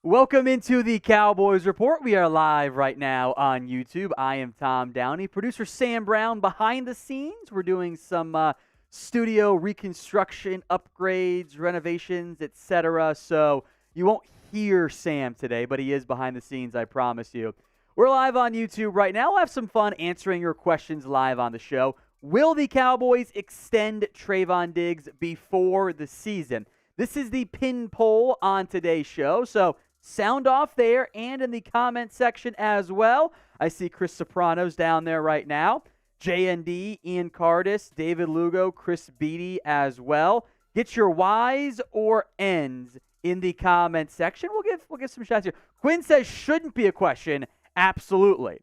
Welcome into the Cowboys Report. We are live right now on YouTube. I am Tom Downey. Producer Sam Brown behind the scenes. We're doing some studio reconstruction, upgrades, renovations, etc. So you won't hear Sam today, but he is behind the scenes, I promise you. We're live on YouTube right now. We'll have some fun answering your questions live on the show. Will the Cowboys extend Trevon Diggs before the season? This is the pin poll on today's show, so sound off there and in the comment section as well. I see Chris Soprano's down there right now. JND, Ian Cardis, David Lugo, Chris Beatty as well. Get your Y's or N's in the comment section. We'll give some shots here. Quinn says shouldn't be a question. Absolutely.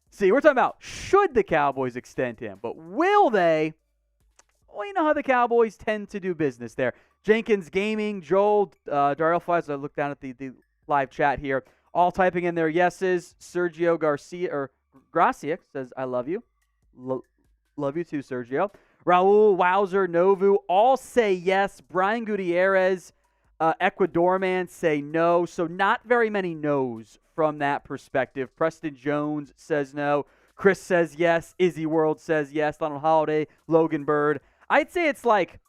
See, we're talking about should the Cowboys extend him, but will they? Well, you know how the Cowboys tend to do business there. Jenkins Gaming, Joel, Darrell Flies. I look down at the live chat here, all typing in their yeses. Sergio Gracia says, I love you. Love you too, Sergio. Raul, Wowzer, Novu, all say yes. Brian Gutierrez, Ecuador man say no. So not very many no's from that perspective. Preston Jones says no. Chris says yes. Izzy World says yes. Donald Holiday, Logan Bird. I'd say it's like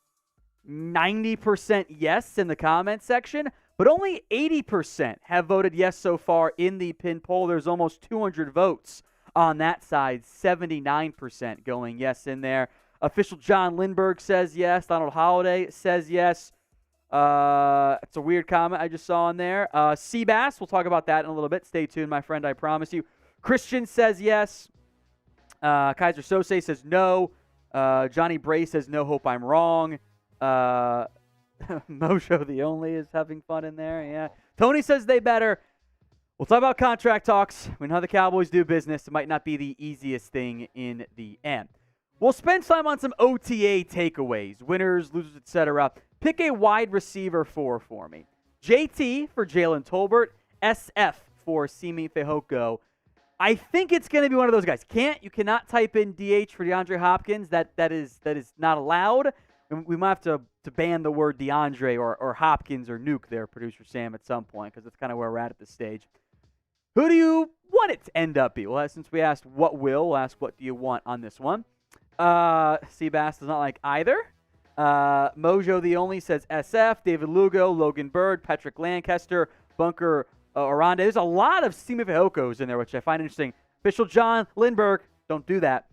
90% yes in the comment section, but only 80% have voted yes so far in the pin poll. There's almost 200 votes on that side, 79% going yes in there. Official John Lindbergh says yes. Donald Holiday says yes. It's a weird comment I just saw in there. Seabass, we'll talk about that in a little bit. Stay tuned, my friend, I promise you. Christian says yes. Kaiser Sose says no. Johnny Bray says no, hope I'm wrong. Mojo the Only is having fun in there. Yeah. Tony says they better. We'll talk about contract talks. We know how the Cowboys do business. It might not be the easiest thing in the end. We'll spend time on some OTA takeaways, winners, losers, etc. Pick a wide receiver for me. JT for Jalen Tolbert. SF for Simi Fehoko. I think it's going to be one of those guys. You cannot type in DH for DeAndre Hopkins. That is not allowed. We might have to ban the word DeAndre or Hopkins or Nuke there, Producer Sam, at some point, because that's kind of where we're at this stage. Who do you want it to end up be? Well, since we asked what we'll ask what do you want on this one. Seabass does not like either. Mojo the Only says SF. David Lugo, Logan Bird, Patrick Lancaster, Bunker Aranda. There's a lot of Simi Fehokos in there, which I find interesting. Official John Lindbergh, don't do that.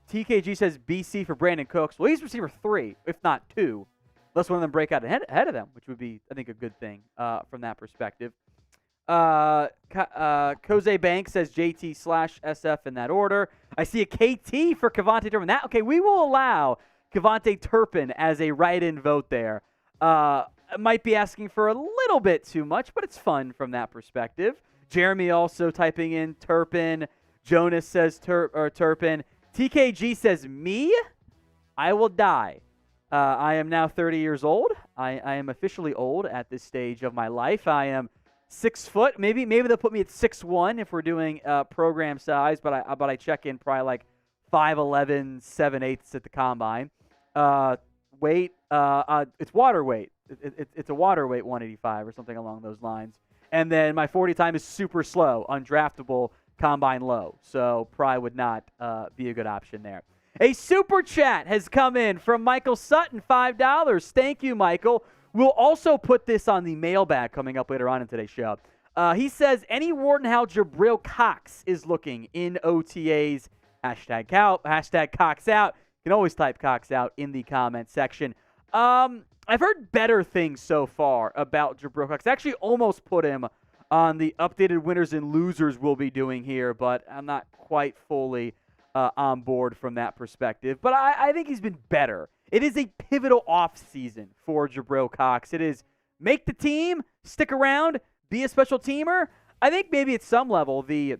TKG says BC for Brandon Cooks. Well, he's receiver 3, if not 2. Unless one of them break out ahead of them, which would be, I think, a good thing from that perspective. Jose Banks says JT/SF in that order. I see a KT for Kevontae Turpin. Okay, we will allow Kevontae Turpin as a write-in vote there. Might be asking for a little bit too much, but it's fun from that perspective. Jeremy also typing in Turpin. Jonas says Turpin. TKG says me. I will die. I am now 30 years old. I am officially old at this stage of my life. I am 6 foot. Maybe they'll put me at 6'1" if we're doing program size, but I check in probably like 5'11", 7/8 at the combine. Weight, it's water weight. It's a water weight 185 or something along those lines. And then my 40 time is super slow, undraftable, combine low. So probably would not be a good option there. A super chat has come in from Michael Sutton, $5. Thank you, Michael. We'll also put this on the mailbag coming up later on in today's show. He says, any word on how Jabril Cox is looking in OTAs? Hashtag Cox out. You can always type Cox out in the comment section. I've heard better things so far about Jabril Cox. I actually almost put him on the updated winners and losers we'll be doing here, but I'm not quite fully on board from that perspective. But I think he's been better. It is a pivotal offseason for Jabril Cox. It is make the team, stick around, be a special teamer. I think maybe at some level we've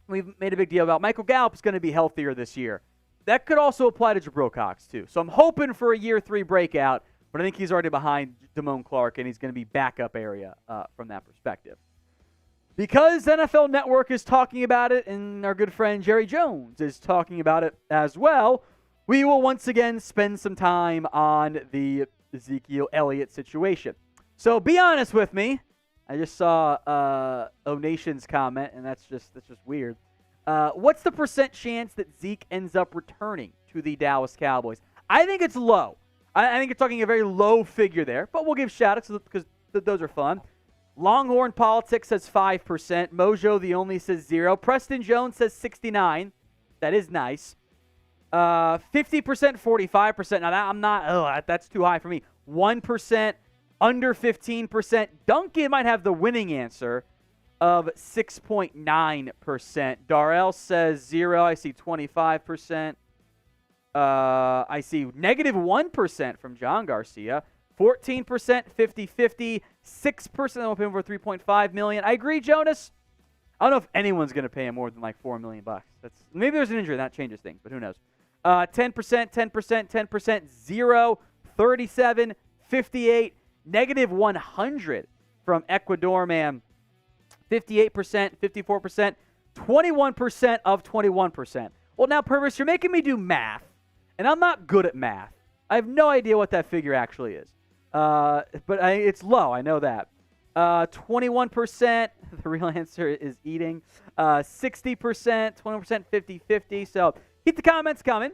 made a big deal about Michael Gallup is going to be healthier this year. That could also apply to Jabril Cox too. So I'm hoping for a year 3 breakout, but I think he's already behind Damone Clark, and he's going to be backup area from that perspective. Because NFL Network is talking about it, and our good friend Jerry Jones is talking about it as well, we will once again spend some time on the Ezekiel Elliott situation. So be honest with me. I just saw O-Nation's comment, and that's just weird. What's the % chance that Zeke ends up returning to the Dallas Cowboys? I think it's low. I think you're talking a very low figure there, but we'll give shout-outs because those are fun. Longhorn Politics says 5%. Mojo the Only says 0. Preston Jones says 69. That is nice. 50%, 45%. Now, I'm not, that's too high for me. 1%, under 15%. Duncan might have the winning answer of 6.9%. Darrell says 0. I see 25%. I see negative 1% from John Garcia. 14%, 50-50. 6% will pay him for $3.5 million. I agree, Jonas. I don't know if anyone's going to pay him more than like $4 million. Maybe there's an injury that changes things, but who knows? 10%, 10%, 10%, 0, 37, 58, negative 100 from Ecuador man. 58%, 54%, 21% of 21%. Well, now, Purvis, you're making me do math, and I'm not good at math. I have no idea what that figure actually is. But it's low. I know that. 21%, the real answer is eating. 60%, 20%, 50-50. So keep the comments coming.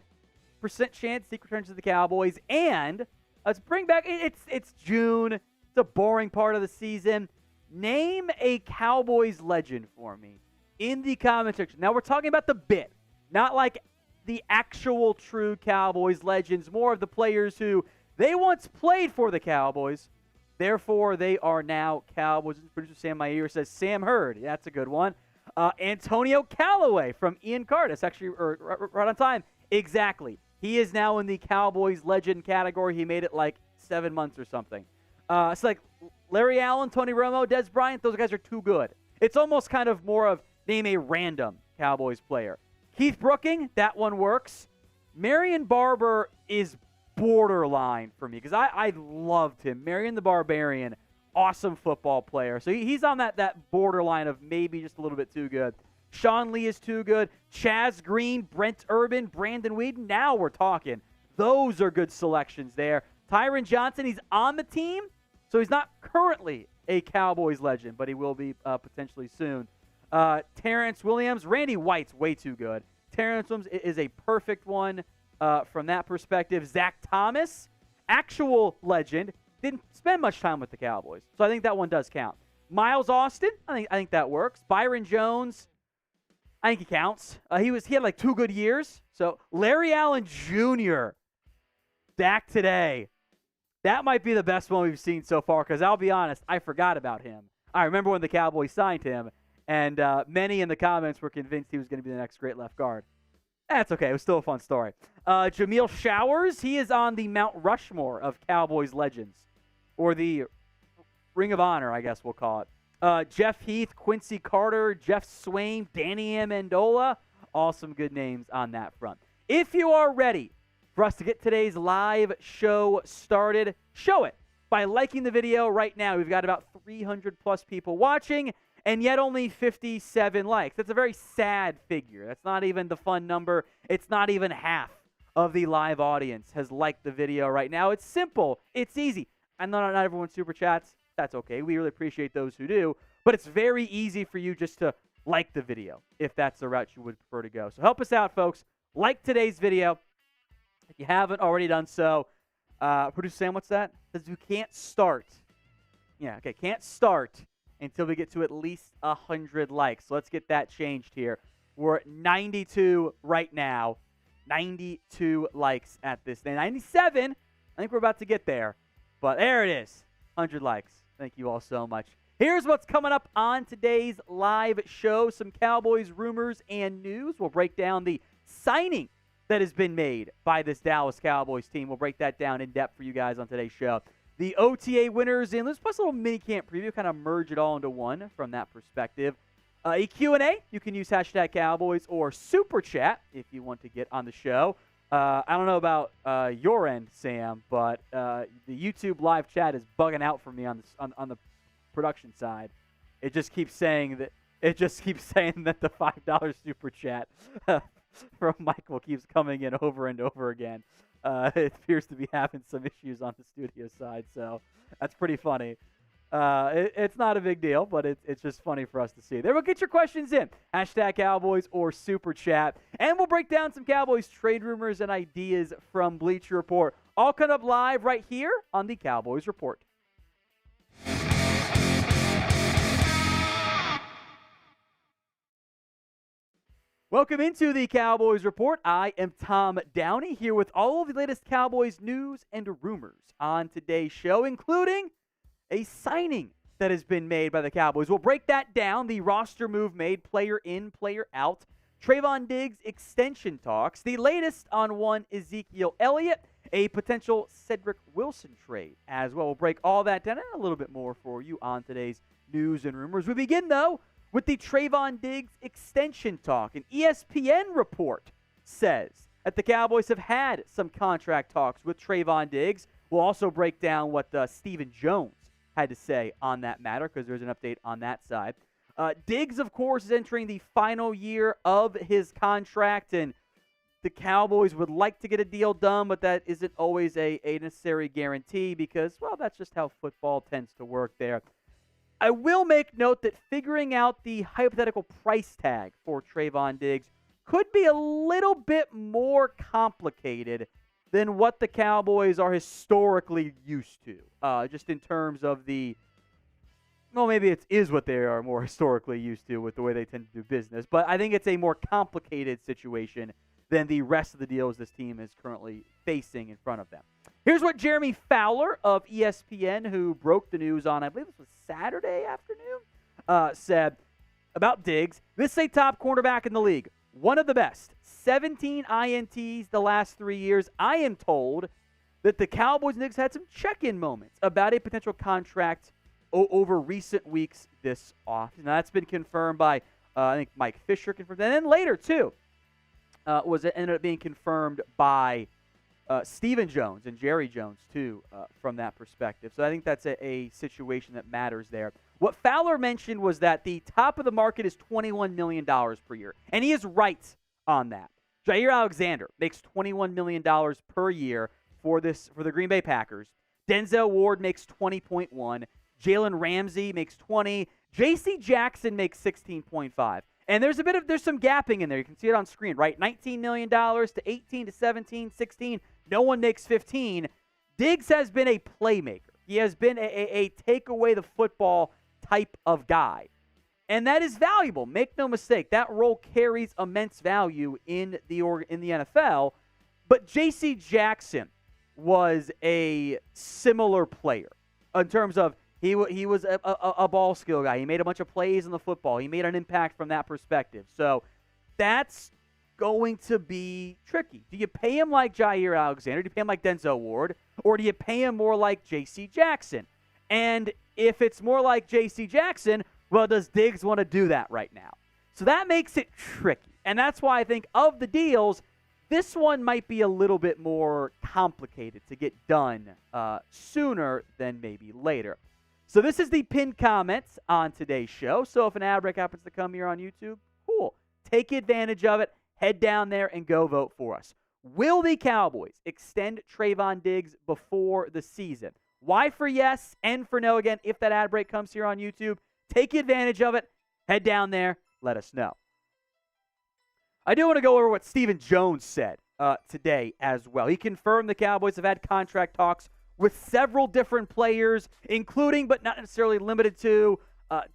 % chance Zeke returns to the Cowboys. And let's bring back, it's June. It's a boring part of the season. Name a Cowboys legend for me in the comment section. Now we're talking about the bit, not like the actual true Cowboys legends, more of the players who they once played for the Cowboys. Therefore, they are now Cowboys. Producer Sam Mayer says Sam Hurd. Yeah, that's a good one. Antonio Callaway from Ian Curtis. Actually, right on time. Exactly. He is now in the Cowboys legend category. He made it like 7 months or something. It's like Larry Allen, Tony Romo, Des Bryant. Those guys are too good. It's almost kind of more of name a random Cowboys player. Keith Brooking, that one works. Marion Barber is borderline for me because I loved him. Marion the Barbarian, awesome football player. So he's on that borderline of maybe just a little bit too good. Sean Lee is too good. Chaz Green, Brent Urban, Brandon Weed. Now we're talking. Those are good selections there. Tyron Johnson, he's on the team, so he's not currently a Cowboys legend, but he will be potentially soon. Terrence Williams, Randy White's way too good. Terrence Williams is a perfect one from that perspective. Zach Thomas, actual legend, didn't spend much time with the Cowboys, so I think that one does count. Miles Austin, I think that works. Byron Jones, I think he counts. He had like 2 good years. So Larry Allen Jr., Dak today. That might be the best one we've seen so far because I'll be honest, I forgot about him. I remember when the Cowboys signed him, and many in the comments were convinced he was going to be the next great left guard. That's okay. It was still a fun story. Jameel Showers, he is on the Mount Rushmore of Cowboys legends, or the Ring of Honor, I guess we'll call it. Jeff Heath, Quincy Carter, Jeff Swain, Danny Amendola, all some good names on that front. If you are ready for us to get today's live show started, show it by liking the video right now. We've got about 300 plus people watching, and yet only 57 likes. That's a very sad figure. That's not even the fun number. It's not even half of the live audience has liked the video right now. It's simple. It's easy. I know not everyone super chats. That's okay. We really appreciate those who do. But it's very easy for you just to like the video if that's the route you would prefer to go. So help us out, folks. Like today's video. If you haven't already done so, Producer Sam, what's that? Says you can't start. Yeah, okay, can't start until we get to at least 100 likes. So let's get that changed here. We're at 92 right now. 92 likes at this thing. 97. I think we're about to get there. But there it is. 100 likes. Thank you all so much. Here's what's coming up on today's live show. Some Cowboys rumors and news. We'll break down the signing that has been made by this Dallas Cowboys team. We'll break that down in depth for you guys on today's show. The OTA winners, and let's plus a little minicamp preview, kind of merge it all into one from that perspective. A Q&A, you can use hashtag Cowboys or Super Chat if you want to get on the show. I don't know about your end, Sam, but the YouTube live chat is bugging out for me on the production side. It just keeps saying that the $5 Super Chat from Michael keeps coming in over and over again. It appears to be having some issues on the studio side, so that's pretty funny. It's not a big deal, but it's just funny for us to see. There, we'll get your questions in. Hashtag Cowboys or Super Chat. And we'll break down some Cowboys trade rumors and ideas from Bleacher Report. All coming up live right here on the Cowboys Report. Welcome into the Cowboys Report. I am Tom Downey here with all of the latest Cowboys news and rumors on today's show, including a signing that has been made by the Cowboys. We'll break that down, the roster move made, player in, player out, Trevon Diggs extension talks, the latest on one Ezekiel Elliott, a potential Cedric Wilson trade as well. We'll break all that down and a little bit more for you on today's news and rumors. We begin, though, with the Trevon Diggs extension talk. An ESPN report says that the Cowboys have had some contract talks with Trevon Diggs. We'll also break down what Stephen Jones had to say on that matter because there's an update on that side. Diggs, of course, is entering the final year of his contract, and the Cowboys would like to get a deal done, but that isn't always a necessary guarantee because, well, that's just how football tends to work there. I will make note that figuring out the hypothetical price tag for Trevon Diggs could be a little bit more complicated than what the Cowboys are historically used to, just in terms of maybe it is what they are more historically used to with the way they tend to do business, but I think it's a more complicated situation than the rest of the deals this team is currently facing in front of them. Here's what Jeremy Fowler of ESPN, who broke the news on, I believe this was Saturday afternoon, said about Diggs. This is a top cornerback in the league, one of the best. 17 INTs the last 3 years. I am told that the Cowboys and Diggs had some check-in moments about a potential contract over recent weeks this off. Now, that's been confirmed by, I think, Mike Fisher confirmed. And then later, too, it ended up being confirmed by Stephen Jones and Jerry Jones, too, from that perspective. So I think that's a situation that matters there. What Fowler mentioned was that the top of the market is $21 million per year. And he is right on that. Jair Alexander makes $21 million per year for the Green Bay Packers. Denzel Ward makes 20.1. Jalen Ramsey makes 20. J.C. Jackson makes 16.5. And there's some gapping in there. You can see it on screen, right? $19 million to 18 to 17, 16. No one makes 15. Diggs has been a playmaker. He has been a take away the football type of guy. And that is valuable. Make no mistake. That role carries immense value in the NFL. But J.C. Jackson was a similar player in terms of he was a ball skill guy. He made a bunch of plays in the football. He made an impact from that perspective. So that's going to be tricky. Do you pay him like Jair Alexander? Do you pay him like Denzel Ward? Or do you pay him more like J.C. Jackson? And if it's more like J.C. Jackson, well, does Diggs want to do that right now? So that makes it tricky. And that's why I think of the deals, this one might be a little bit more complicated to get done sooner than maybe later. So this is the pinned comments on today's show. So if an ad break happens to come here on YouTube, cool. Take advantage of it. Head down there and go vote for us. Will the Cowboys extend Trevon Diggs before the season? Y for yes, N for no. Again, if that ad break comes here on YouTube, take advantage of it. Head down there. Let us know. I do want to go over what Stephen Jones said today as well. He confirmed the Cowboys have had contract talks with several different players, including but not necessarily limited to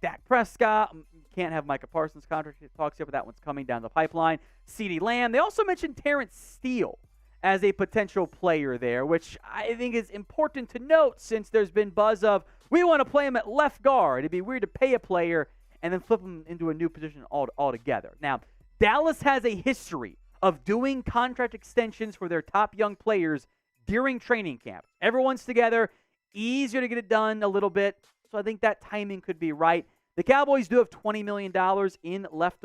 Dak Prescott. Can't have Micah Parsons' contract talks here, but that one's coming down the pipeline. CeeDee Lamb. They also mentioned Terence Steele as a potential player there, which I think is important to note since there's been buzz of, we want to play him at left guard. It'd be weird to pay a player and then flip him into a new position altogether. Now, Dallas has a history of doing contract extensions for their top young players during training camp. Everyone's together, easier to get it done a little bit, so I think that timing could be right. The Cowboys do have $20 million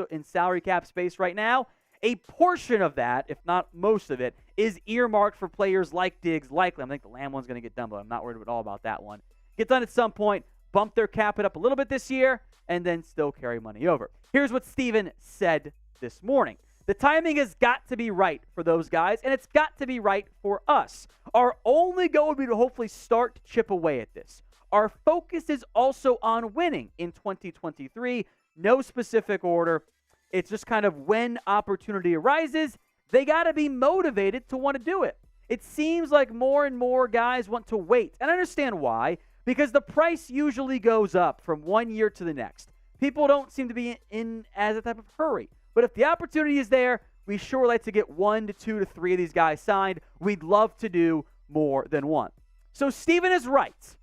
in salary cap space right now. A portion of that, if not most of it, is earmarked for players like Diggs, likely. I think the Lamb one's going to get done, but I'm not worried at all about that one. Get done at some point, bump their cap it up a little bit this year, and then still carry money over. Here's what Steven said this morning. The timing has got to be right for those guys, and it's got to be right for us. Our only goal would be to hopefully start to chip away at this. Our focus is also on winning in 2023. No specific order. It's just kind of when opportunity arises, they got to be motivated to want to do it. It seems like more and more guys want to wait. And I understand why, because the price usually goes up from one year to the next. People don't seem to be in as a type of hurry. But if the opportunity is there, we sure like to get 1 to 2 to 3 of these guys signed. We'd love to do more than one. So Steven is right.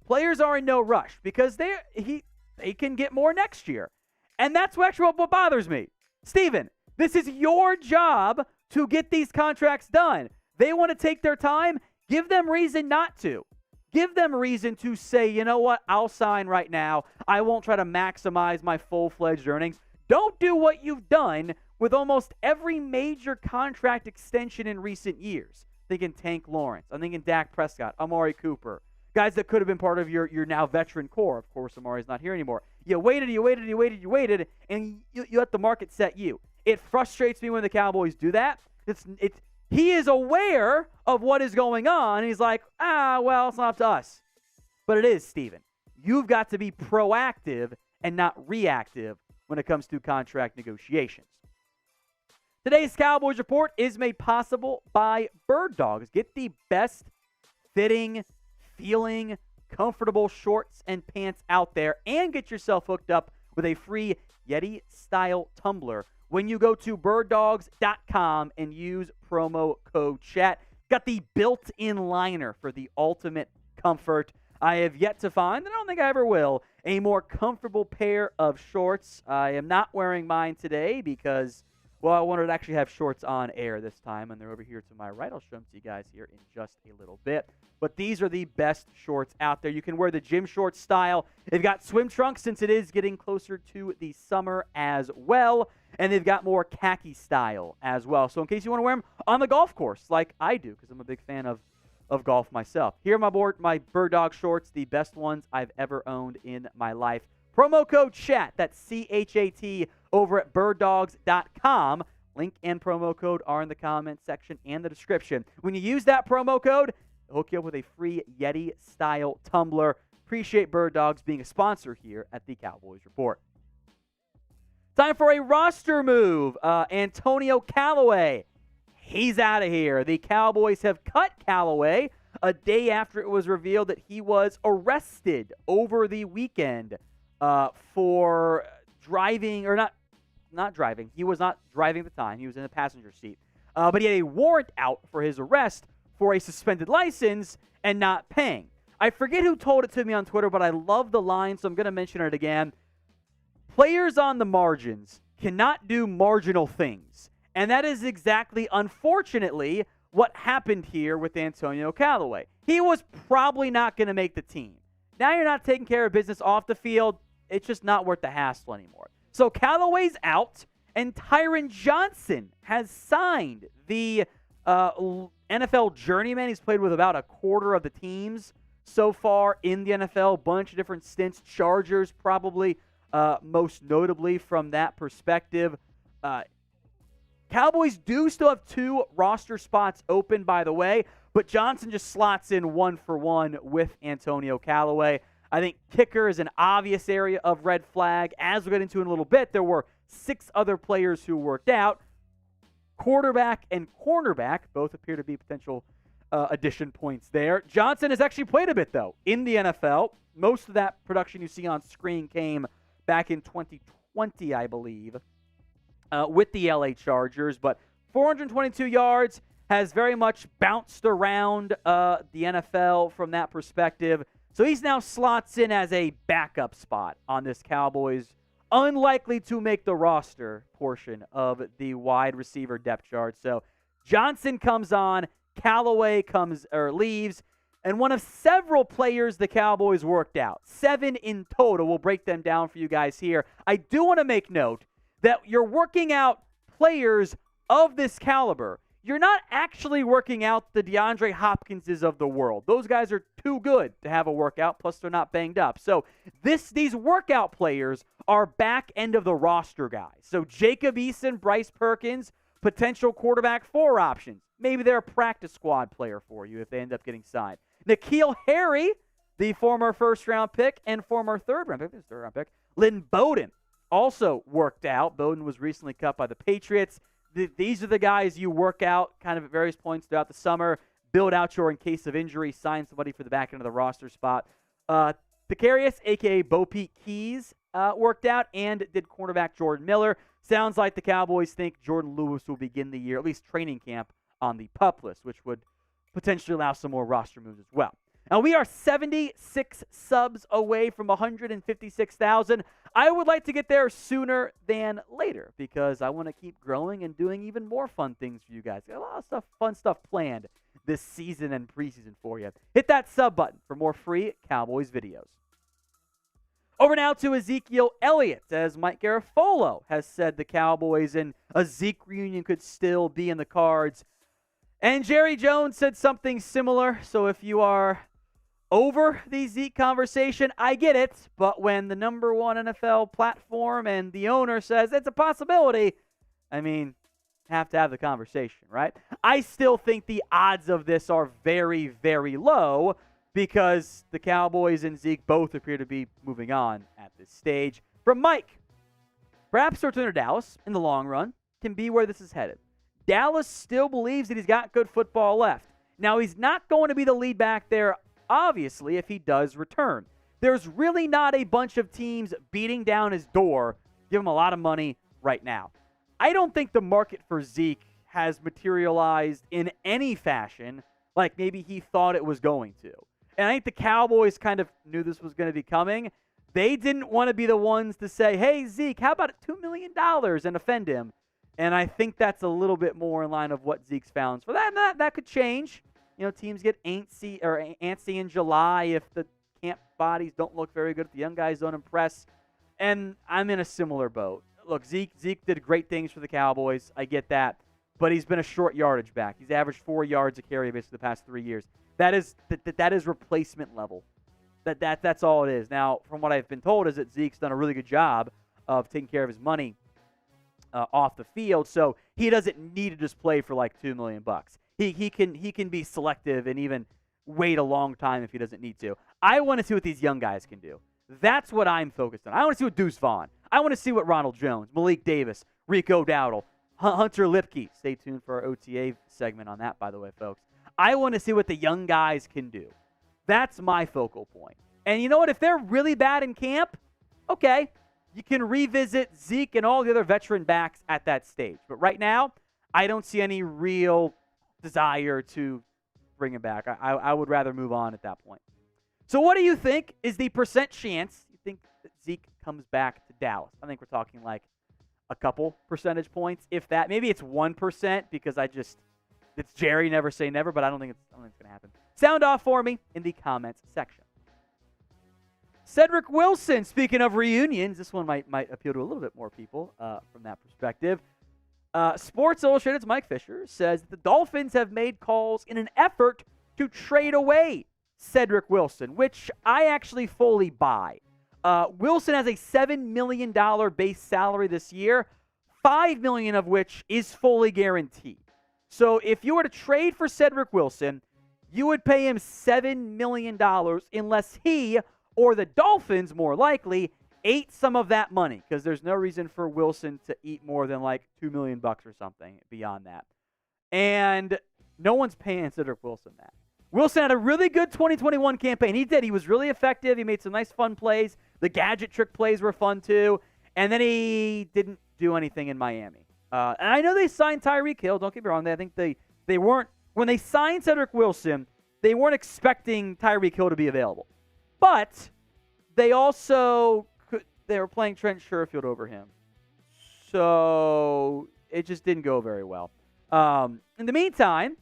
Players are in no rush because they can get more next year. And that's actually what bothers me. Steven, this is your job to get these contracts done. They want to take their time. Give them reason not to. Give them reason to say, you know what, I'll sign right now. I won't try to maximize my full-fledged earnings. Don't do what you've done with almost every major contract extension in recent years. I'm thinking Tank Lawrence. I'm thinking Dak Prescott, Amari Cooper. Guys that could have been part of your now veteran core. Of course, Amari's not here anymore. You waited, and you let the market set you. It frustrates me when the Cowboys do that. He is aware of what is going on. He's like, well, it's not up to us. But it is, Steven. You've got to be proactive and not reactive when it comes to contract negotiations. Today's Cowboys Report is made possible by Bird Dogs. Get the best fitting, feeling, comfortable shorts and pants out there and get yourself hooked up with a free Yeti-style tumbler when you go to birddogs.com and use promo code CHAT. Got the built-in liner for the ultimate comfort. I have yet to find, and I don't think I ever will, a more comfortable pair of shorts. I am not wearing mine today because, well, I wanted to actually have shorts on air this time, and they're over here to my right. I'll show them to you guys here in just a little bit. But these are the best shorts out there. You can wear the gym shorts style. They've got swim trunks since it is getting closer to the summer as well. And they've got more khaki style as well. So in case you want to wear them on the golf course like I do, because I'm a big fan of golf myself. Here are my Bird Dog shorts, the best ones I've ever owned in my life. Promo code CHAT, that's CHAT, over at birddogs.com. Link and promo code are in the comment section and the description. When you use that promo code, they'll hook you up with a free Yeti-style tumbler. Appreciate Bird Dogs being a sponsor here at the Cowboys Report. Time for a roster move. Antonio Callaway, he's out of here. The Cowboys have cut Callaway a day after it was revealed that he was arrested over the weekend for driving, or not driving. He was not driving at the time. He was in the passenger seat. But he had a warrant out for his arrest for a suspended license and not paying. I forget who told it to me on Twitter, but I love the line, so I'm going to mention it again. Players on the margins cannot do marginal things. And that is exactly, unfortunately, what happened here with Antonio Callaway. He was probably not going to make the team. Now you're not taking care of business off the field. It's just not worth the hassle anymore. So Callaway's out, and Tyron Johnson has signed the NFL journeyman. He's played with about a quarter of the teams so far in the NFL. Bunch of different stints. Chargers probably most notably from that perspective. Cowboys do still have 2 roster spots open, by the way, but Johnson just slots in 1-for-1 with Antonio Callaway. I think kicker is an obvious area of red flag. As we'll get into in a little bit, there were 6 other players who worked out. Quarterback and cornerback both appear to be potential addition points there. Johnson has actually played a bit, though, in the NFL. Most of that production you see on screen came back in 2020, I believe, with the LA Chargers. But 422 yards, has very much bounced around the NFL from that perspective. So he's now slots in as a backup spot on this Cowboys unlikely to make the roster portion of the wide receiver depth chart. So Johnson comes on, Callaway leaves, and one of several players the Cowboys worked out. 7 in total. We'll break them down for you guys here. I do want to make note that you're working out players of this caliber. You're not actually working out the DeAndre Hopkinses of the world. Those guys are too good to have a workout, plus they're not banged up. So these workout players are back end of the roster guys. So Jacob Eason, Bryce Perkins, potential quarterback 4 options. Maybe they're a practice squad player for you if they end up getting signed. N'Keal Harry, The former first-round pick and former third-round pick, Lynn Bowden, also worked out. Bowden was recently cut by the Patriots. These are the guys you work out kind of at various points throughout the summer, build out your in case of injury, sign somebody for the back end of the roster spot. Thacarius, a.k.a. Bo Peep Keys, worked out, and did cornerback Jordan Miller. Sounds like the Cowboys think Jordan Lewis will begin the year, at least training camp, on the PUP list, which would potentially allow some more roster moves as well. Now, we are 76 subs away from 156,000. I would like to get there sooner than later because I want to keep growing and doing even more fun things for you guys. Got a lot of fun stuff planned this season and preseason for you. Hit that sub button for more free Cowboys videos. Over now to Ezekiel Elliott, as Mike Garafolo has said the Cowboys and a Zeke reunion could still be in the cards. And Jerry Jones said something similar, so if you are over the Zeke conversation, I get it, but when the number one NFL platform and the owner says it's a possibility, I mean, have to have the conversation, right? I still think the odds of this are very, very low because the Cowboys and Zeke both appear to be moving on at this stage. From Mike, perhaps the return to Dallas in the long run can be where this is headed. Dallas still believes that he's got good football left. Now, he's not going to be the lead back there, obviously, if he does return. There's really not a bunch of teams beating down his door, give him a lot of money right now. I don't think the market for Zeke has materialized in any fashion like maybe he thought it was going to. And I think the Cowboys kind of knew this was going to be coming. They didn't want to be the ones to say, hey, Zeke, how about $2 million and offend him? And I think that's a little bit more in line of what Zeke's found. For that could change. You know, teams get antsy in July if the camp bodies don't look very good, if the young guys don't impress. And I'm in a similar boat. Look, Zeke did great things for the Cowboys. I get that. But he's been a short yardage back. He's averaged 4 yards a carry basically the past 3 years. That is replacement level. That's all it is. Now, from what I've been told is that Zeke's done a really good job of taking care of his money off the field, so he doesn't need to just play for like $2 million. He can be selective and even wait a long time if he doesn't need to. I want to see what these young guys can do. That's what I'm focused on. I want to see what Deuce Vaughn. I want to see what Ronald Jones, Malik Davis, Rico Dowdle, Hunter Lipke. Stay tuned for our OTA segment on that, by the way, folks. I want to see what the young guys can do. That's my focal point. And you know what? If they're really bad in camp, okay, you can revisit Zeke and all the other veteran backs at that stage. But right now, I don't see any real desire to bring him back. I would rather move on at that point. So what do you think is the percent chance you think that Zeke comes back to Dallas? I think we're talking like a couple percentage points, if that. Maybe it's 1% because it's Jerry, never say never, but I don't think it's going to happen. Sound off for me in the comments section. Cedric Wilson, speaking of reunions, this one might appeal to a little bit more people from that perspective. Sports Illustrated's Mike Fisher says that the Dolphins have made calls in an effort to trade away Cedric Wilson, which I actually fully buy. Wilson has a $7 million base salary this year, $5 million of which is fully guaranteed. So if you were to trade for Cedric Wilson, you would pay him $7 million unless he or the Dolphins, more likely, ate some of that money, because there's no reason for Wilson to eat more than like $2 million or something beyond that. And no one's paying Cedric Wilson that. Wilson had a really good 2021 campaign. He did. He was really effective. He made some nice fun plays. The gadget trick plays were fun too. And then he didn't do anything in Miami. And I know they signed Tyreek Hill. Don't get me wrong. I think they weren't, when they signed Cedric Wilson, they weren't expecting Tyreek Hill to be available. But they also they were playing Trent Sherfield over him. So it just didn't go very well. In the meantime,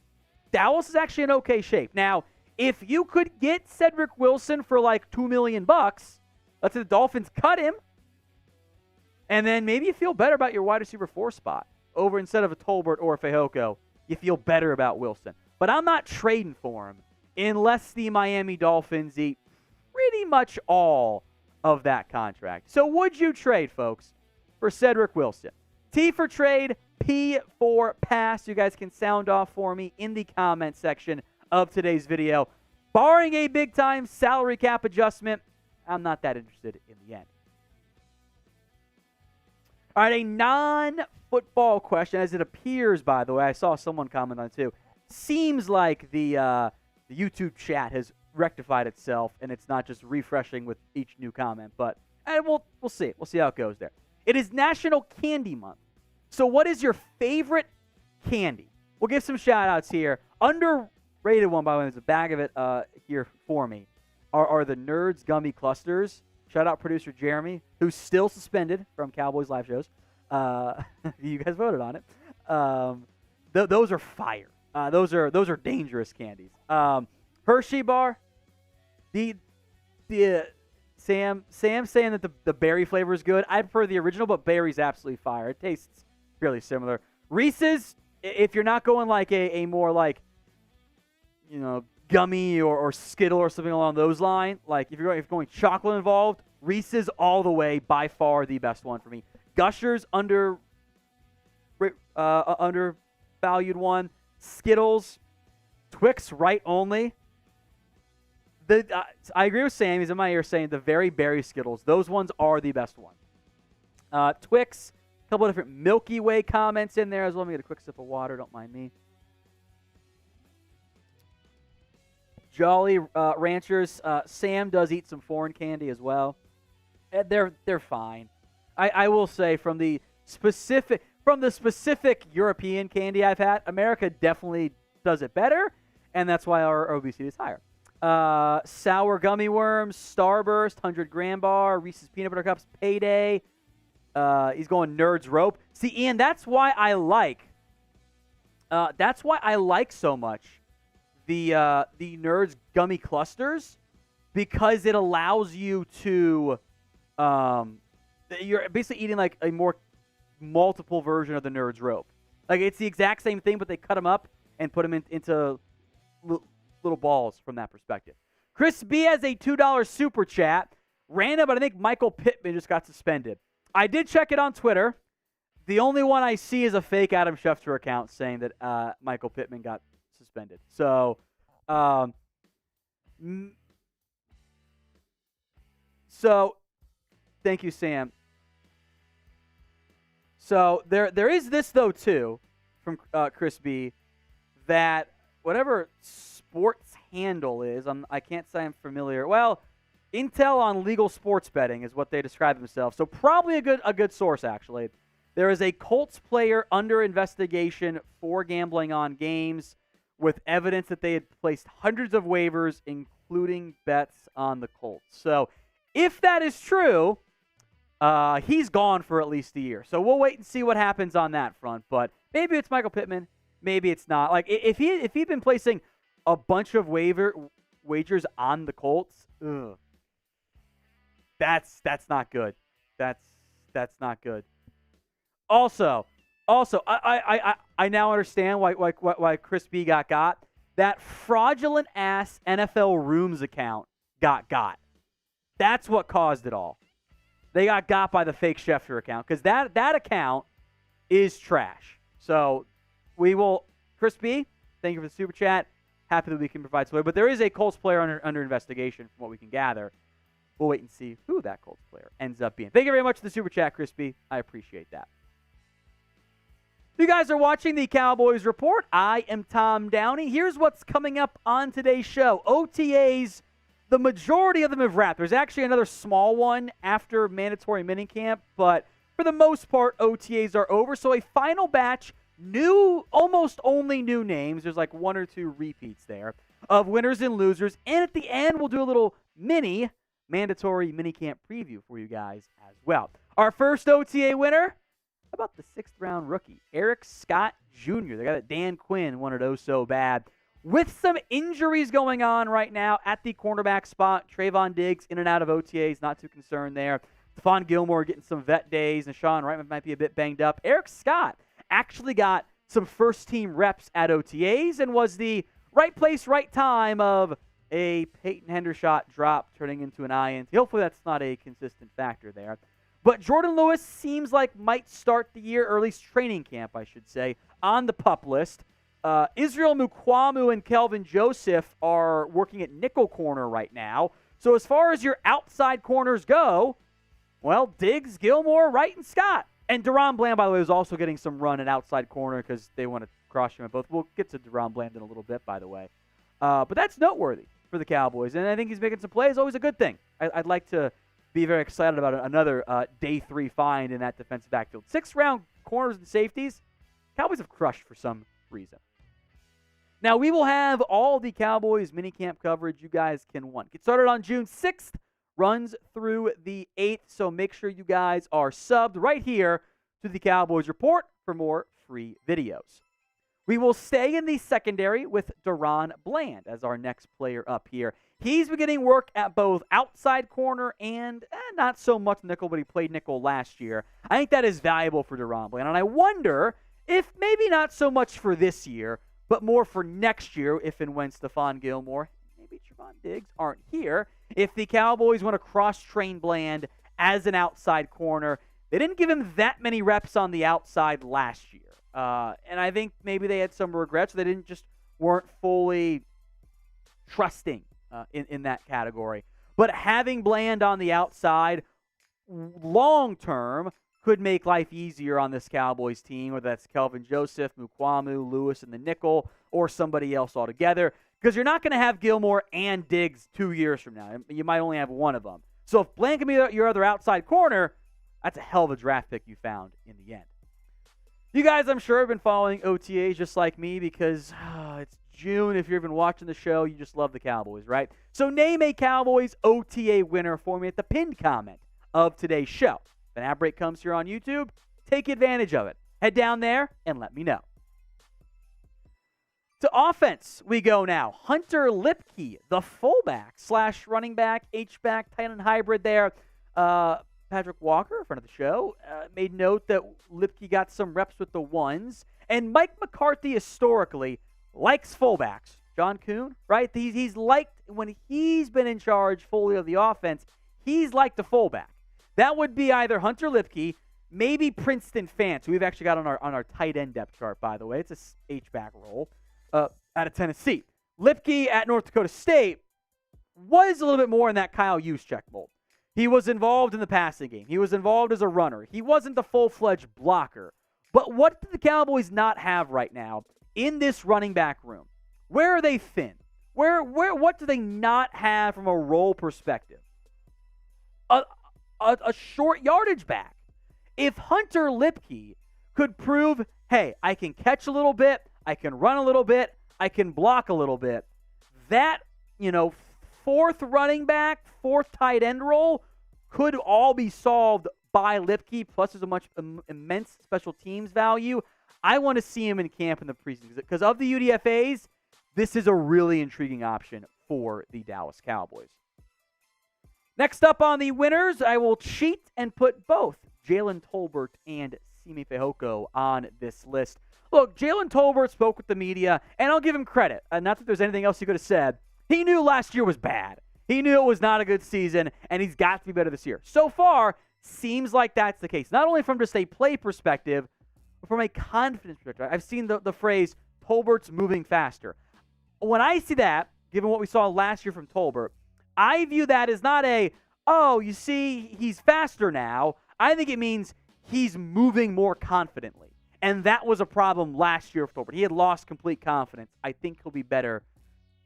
Dallas is actually in okay shape. Now, if you could get Cedric Wilson for like $2 million, let's say the Dolphins cut him, and then maybe you feel better about your wide receiver 4 spot over instead of a Tolbert or a Fehoko, you feel better about Wilson. But I'm not trading for him unless the Miami Dolphins eat pretty much all of that contract. So would you trade, folks, for Cedric Wilson? T for trade, P for pass. You guys can sound off for me in the comment section of today's video. Barring a big-time salary cap adjustment, I'm not that interested in the end. All right, a non-football question, as it appears, by the way. I saw someone comment on it, too. Seems like the YouTube chat has rectified itself, and it's not just refreshing with each new comment. But we'll see. We'll see how it goes there. It is National Candy Month. So what is your favorite candy? We'll give some shout-outs here. Underrated one, by the way, there's a bag of it here for me, are the Nerds Gummy Clusters. Shout-out producer Jeremy, who's still suspended from Cowboys live shows. You guys voted on it. Those are fire. Those are dangerous candies. Hershey bar. The Sam saying that the berry flavor is good. I prefer the original, but berry's absolutely fire. It tastes fairly similar. Reese's, if you're not going like a more like, gummy or Skittle or something along those lines, like if you're going chocolate involved, Reese's all the way, by far the best one for me. Gushers, undervalued one. Skittles, Twix, right only. I agree with Sam. He's in my ear saying the very berry Skittles. Those ones are the best one. Twix, a couple of different Milky Way comments in there as well. Let me get a quick sip of water. Don't mind me. Jolly Ranchers. Sam does eat some foreign candy as well. They're fine. I will say from the specific European candy I've had, America definitely does it better, and that's why our obesity is higher. Sour gummy worms, Starburst, 100-gram bar, Reese's peanut butter cups, Payday. He's going Nerds rope. See, Ian, that's why I like so much the Nerds gummy clusters, because it allows you to you're basically eating like a more multiple version of the Nerds rope. Like it's the exact same thing, but they cut them up and put them into little balls from that perspective. Chris B has a $2 super chat. Random, but I think Michael Pittman just got suspended. I did check it on Twitter. The only one I see is a fake Adam Schefter account saying that Michael Pittman got suspended. So, thank you, Sam. So there is this though too, from Chris B, that whatever sports handle is, I can't say I'm familiar. Well, intel on legal sports betting is what they describe themselves. So probably a good source actually. There is a Colts player under investigation for gambling on games, with evidence that they had placed hundreds of waivers, including bets on the Colts. So if that is true, he's gone for at least a year. So we'll wait and see what happens on that front. But maybe it's Michael Pittman. Maybe it's not. Like if he'd been placing a bunch of wagers on the Colts, that's not good. That's not good. Also, I now understand why Chris B got. That fraudulent ass NFL Rooms account got. That's what caused it all. They got by the fake Schefter account, because that account is trash. So we will, Chris B, thank you for the super chat. Happy that we can provide support. But there is a Colts player under investigation from what we can gather. We'll wait and see who that Colts player ends up being. Thank you very much for the super chat, Chris B. I appreciate that. You guys are watching the Cowboys Report. I am Tom Downey. Here's what's coming up on today's show. OTAs, the majority of them have wrapped. There's actually another small one after mandatory minicamp, but for the most part, OTAs are over. So a final batch, almost only new names. There's like one or two repeats there of winners and losers. And at the end, we'll do a little mandatory minicamp preview for you guys as well. Our first OTA winner, how about the 6th-round rookie, Eric Scott Jr., the guy that Dan Quinn wanted so bad. With some injuries going on right now at the cornerback spot, Trevon Diggs in and out of OTAs, not too concerned there. Stephon Gilmore getting some vet days, and Sean Wright might be a bit banged up. Eric Scott actually got some first-team reps at OTAs and was the right place, right time of a Peyton Hendershot drop turning into an INT. Hopefully that's not a consistent factor there. But Jordan Lewis seems like might start the year, or at least training camp, I should say, on the PUP list. Israel Mukuamu and Kelvin Joseph are working at nickel corner right now. So as far as your outside corners go, well, Diggs, Gilmore, Wright, and Scott. And Deron Bland, by the way, is also getting some run at outside corner because they want to cross him at both. We'll get to Deron Bland in a little bit, by the way. But that's noteworthy for the Cowboys, and I think he's making some plays. Always a good thing. I'd like to be very excited about another day 3 find in that defensive backfield. 6th-round corners and safeties, Cowboys have crushed for some reason. Now, we will have all the Cowboys minicamp coverage you guys can want. Get started on June 6th, runs through the 8th, so make sure you guys are subbed right here to the Cowboys Report for more free videos. We will stay in the secondary with Deron Bland as our next player up here. He's beginning work at both outside corner and not so much nickel, but he played nickel last year. I think that is valuable for Deron Bland, and I wonder if maybe not so much for this year, but more for next year if and when Stephon Gilmore, maybe Trevon Diggs aren't here, if the Cowboys want to cross-train Bland as an outside corner. They didn't give him that many reps on the outside last year. And I think maybe they had some regrets. They weren't fully trusting in that category. But having Bland on the outside long-term could make life easier on this Cowboys team, whether that's Kelvin Joseph, Mukuamu, Lewis in the nickel, or somebody else altogether, because you're not going to have Gilmore and Diggs 2 years from now. You might only have one of them. So if Bland can be your other outside corner, that's a hell of a draft pick you found in the end. You guys, I'm sure, have been following OTAs just like me because it's June. If you've been watching the show, you just love the Cowboys, right? So name a Cowboys OTA winner for me at the pinned comment of today's show. If an ad break comes here on YouTube, take advantage of it. Head down there and let me know. To offense we go now. Hunter Lipke, the fullback / running back, H-back, tight end hybrid there. Patrick Walker, a friend of the show, made note that Lipke got some reps with the ones. And Mike McCarthy historically likes fullbacks. John Kuhn, right? He's liked, when he's been in charge fully of the offense, he's liked the fullback. That would be either Hunter Lipke, maybe Princeton Fant, who we've actually got on our tight end depth chart, by the way. It's a H-back role out of Tennessee. Lipke at North Dakota State was a little bit more in that Kyle Juszczyk mold. He was involved in the passing game. He was involved as a runner. He wasn't the full-fledged blocker. But what do the Cowboys not have right now in this running back room? Where are they thin? What do they not have from a role perspective? A short yardage back. If Hunter Lipke could prove, hey, I can catch a little bit, I can run a little bit, I can block a little bit, that, fourth running back, fourth tight end role could all be solved by Lipke, plus there's a much immense special teams value. I want to see him in camp in the preseason because of the UDFAs, this is a really intriguing option for the Dallas Cowboys. Next up on the winners, I will cheat and put both Jalen Tolbert and Simi Fehoko on this list. Look, Jalen Tolbert spoke with the media, and I'll give him credit. Not that there's anything else he could have said. He knew last year was bad. He knew it was not a good season, and he's got to be better this year. So far, seems like that's the case. Not only from just a play perspective, but from a confidence perspective. I've seen the phrase, Tolbert's moving faster. When I see that, given what we saw last year from Tolbert, I view that as not you see, he's faster now. I think it means he's moving more confidently. And that was a problem last year for Tolbert. He had lost complete confidence. I think he'll be better.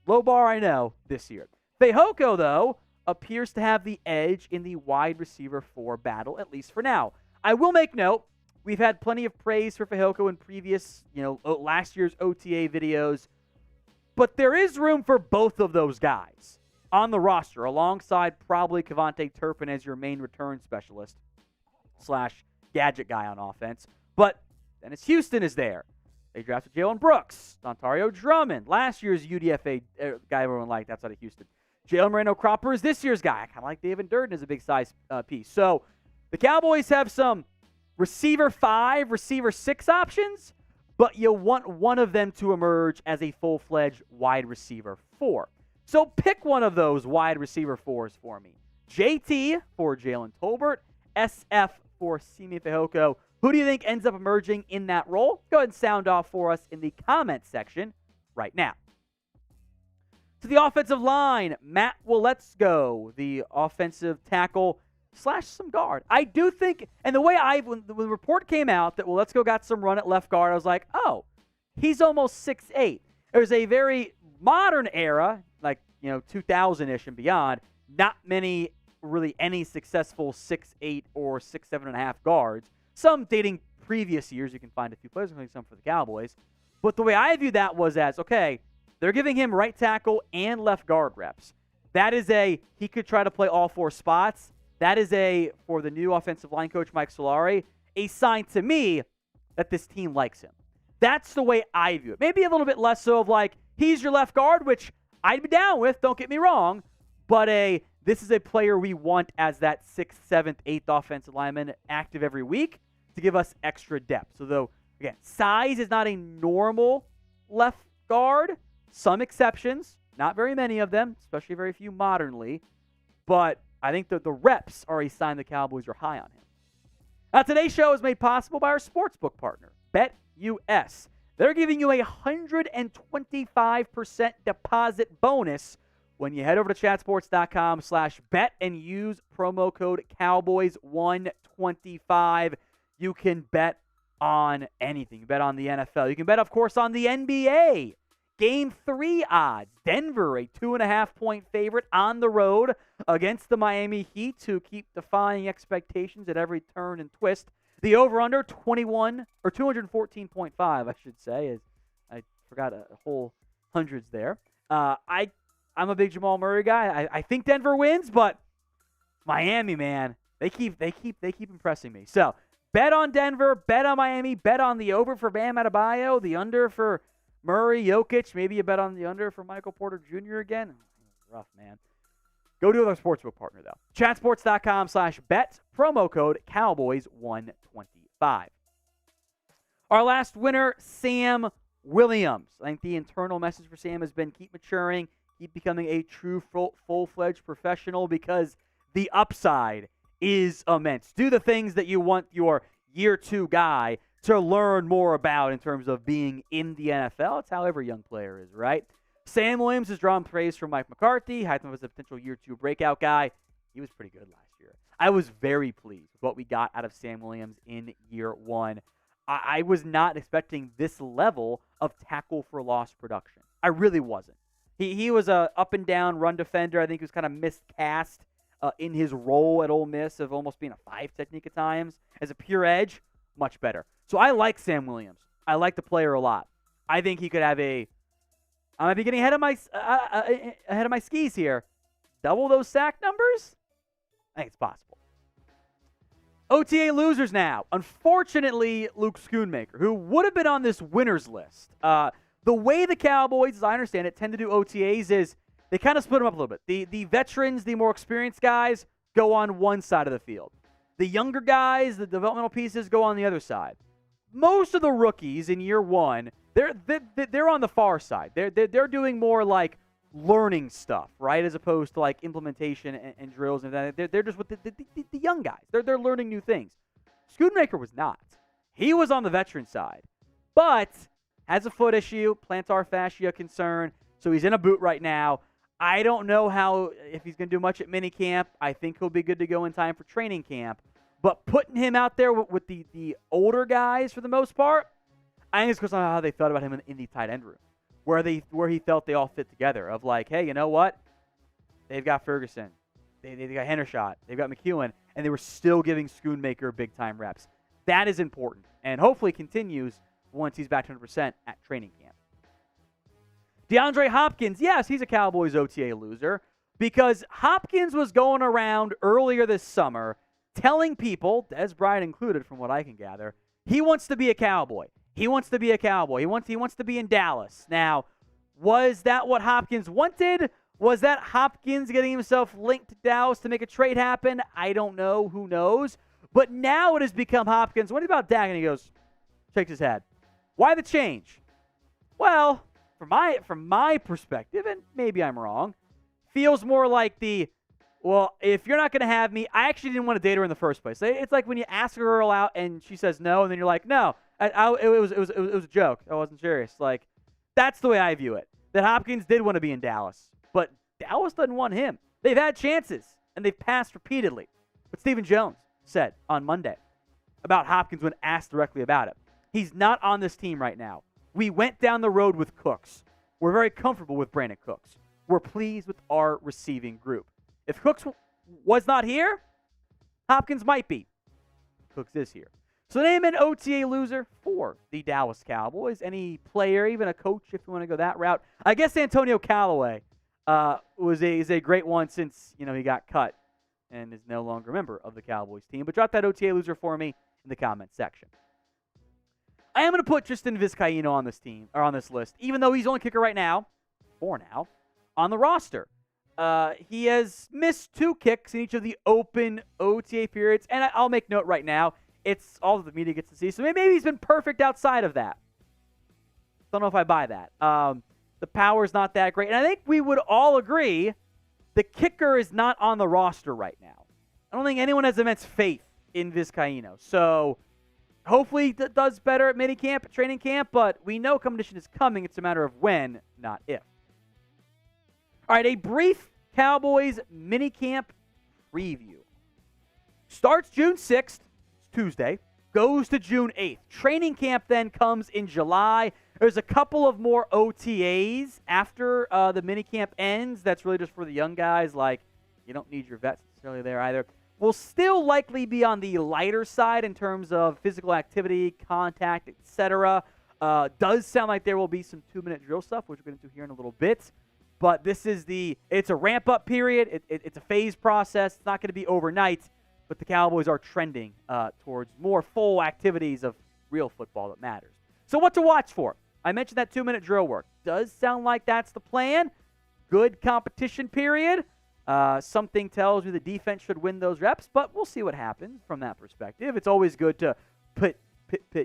Low bar, I know, this year. Fehoko, though, appears to have the edge in the wide receiver 4 battle, at least for now. I will make note, we've had plenty of praise for Fehoko in previous, last year's OTA videos, but there is room for both of those guys on the roster, alongside probably Kevontae Turpin as your main return specialist / gadget guy on offense. But Dennis Houston is there. They drafted Jalen Brooks, Dontario Drummond, last year's UDFA guy everyone liked outside of Houston. Jalen Moreno-Cropper is this year's guy. I kind of like David Durden as a big size piece. So the Cowboys have some receiver 5, receiver 6 options, but you want one of them to emerge as a full-fledged wide receiver 4. So pick one of those wide receiver 4s for me. JT for Jalen Tolbert, SF for Simi Fehoko. Who do you think ends up emerging in that role? Go ahead and sound off for us in the comments section right now. To the offensive line, Matt Waletzko, the offensive tackle / some guard. I do think, and the way when the report came out that Waletzko got some run at left guard, I was like, oh, he's almost 6'8". There's a very modern era, like 2000-ish and beyond, not many, really any successful 6'8" or 6'7.5" guards. Some dating previous years, you can find a few players, including some for the Cowboys. But the way I view that was as, okay, they're giving him right tackle and left guard reps. That is he could try to play all 4 spots. That is for the new offensive line coach, Mike Solari, a sign to me that this team likes him. That's the way I view it. Maybe a little bit less so of like, he's your left guard, which I'd be down with, don't get me wrong. But this is a player we want as that 6th, 7th, 8th offensive lineman active every week to give us extra depth. So though, again, size is not a normal left guard. Some exceptions, not very many of them, especially very few modernly. But I think that the reps are a sign the Cowboys are high on him. Now, today's show is made possible by our sportsbook partner, BetUS. They're giving you a 125% deposit bonus when you head over to chatsports.com/bet and use promo code Cowboys125. You can bet on anything. You bet on the NFL. You can bet, of course, on the NBA. Game 3 odds. Denver, a 2.5-point favorite on the road against the Miami Heat, who keep defying expectations at every turn and twist. The over-under 214.5, I should say. Is I forgot a whole hundreds there. I'm a big Jamal Murray guy. I think Denver wins, but Miami, man, they keep impressing me. So bet on Denver, bet on Miami, bet on the over for Bam Adebayo, the under for Murray, Jokic. Maybe you bet on the under for Michael Porter Jr. again. Rough, man. Go do it with our sportsbook partner, though. Chatsports.com/bet, promo code Cowboys125. Our last winner, Sam Williams. I think the internal message for Sam has been keep maturing, keep becoming a true full-fledged professional because the upside is immense. Do the things that you want your year 2 guy to learn more about in terms of being in the NFL. It's how every young player is, right? Sam Williams has drawn praise from Mike McCarthy. Heisman was a potential year 2 breakout guy. He was pretty good last year. I was very pleased with what we got out of Sam Williams in year 1. I was not expecting this level of tackle for loss production. I really wasn't. He was a up and down run defender. I think he was kind of miscast in his role at Ole Miss of almost being a 5 technique at times. As a pure edge, much better. So I like Sam Williams. I like the player a lot. I think he could have I might be getting ahead of my skis here. Double those sack numbers? I think it's possible. OTA losers now. Unfortunately, Luke Schoonmaker, who would have been on this winners list. The way the Cowboys, as I understand it, tend to do OTAs is they kind of split them up a little bit. The veterans, the more experienced guys, go on one side of the field. The younger guys, the developmental pieces, go on the other side. Most of the rookies in year 1, they're on the far side. They're doing more like learning stuff, right, as opposed to like implementation and drills and that. They're just with the young guys. They're learning new things. Schoonmaker was not. He was on the veteran side, but has a foot issue, plantar fascia concern, so he's in a boot right now. I don't know if he's going to do much at minicamp. I think he'll be good to go in time for training camp. But putting him out there with the older guys for the most part, I think it's because of how they thought about him in the tight end room, where he felt they all fit together. Of like, hey, you know what? They've got Ferguson, they got Hendershot, they've got McEwen, and they were still giving Schoonmaker big time reps. That is important, and hopefully continues once he's back to 100% at training camp. DeAndre Hopkins, yes, he's a Cowboys OTA loser because Hopkins was going around earlier this summer telling people, Des Bryant included from what I can gather, he wants to be a Cowboy. He wants to be a Cowboy. He wants to be in Dallas. Now, was that what Hopkins wanted? Was that Hopkins getting himself linked to Dallas to make a trade happen? I don't know. Who knows? But now it has become Hopkins. What about Dak? And he goes, shakes his head. Why the change? Well, from my perspective, and maybe I'm wrong, feels more like Well, if you're not going to have me, I actually didn't want to date her in the first place. It's like when you ask a girl out and she says no, and then you're like, no, it was a joke. I wasn't serious. Like, that's the way I view it. That Hopkins did want to be in Dallas, but Dallas doesn't want him. They've had chances, and they've passed repeatedly. But Stephen Jones said on Monday about Hopkins when asked directly about it. He's not on this team right now. We went down the road with Cooks. We're very comfortable with Brandon Cooks. We're pleased with our receiving group. If Cooks was not here, Hopkins might be. Cooks is here. So name an OTA loser for the Dallas Cowboys. Any player, even a coach, if you want to go that route. I guess Antonio Callaway is a great one since he got cut and is no longer a member of the Cowboys team. But drop that OTA loser for me in the comment section. I am going to put Tristan Vizcaino on this team or on this list, even though he's only kicker right now, for now, on the roster. He has missed 2 kicks in each of the open OTA periods, and I'll make note right now, it's all that the media gets to see. So maybe he's been perfect outside of that. Don't know if I buy that. The power's not that great, and I think we would all agree the kicker is not on the roster right now. I don't think anyone has immense faith in Vizcaino. So hopefully he does better at minicamp, training camp, but we know competition is coming. It's a matter of when, not if. All right, a brief Cowboys minicamp preview. Starts June 6th, Tuesday, goes to June 8th. Training camp then comes in July. There's a couple of more OTAs after the minicamp ends. That's really just for the young guys. Like, you don't need your vets necessarily there either. Will still likely be on the lighter side in terms of physical activity, contact, etc. Does sound like there will be some 2-minute drill stuff, which we're going to do here in a little bit. But this is it's a ramp-up period. It's a phase process. It's not going to be overnight. But the Cowboys are trending towards more full activities of real football that matters. So what to watch for? I mentioned that 2-minute drill work. Does sound like that's the plan. Good competition period. Something tells me the defense should win those reps, but we'll see what happens from that perspective. It's always good to pit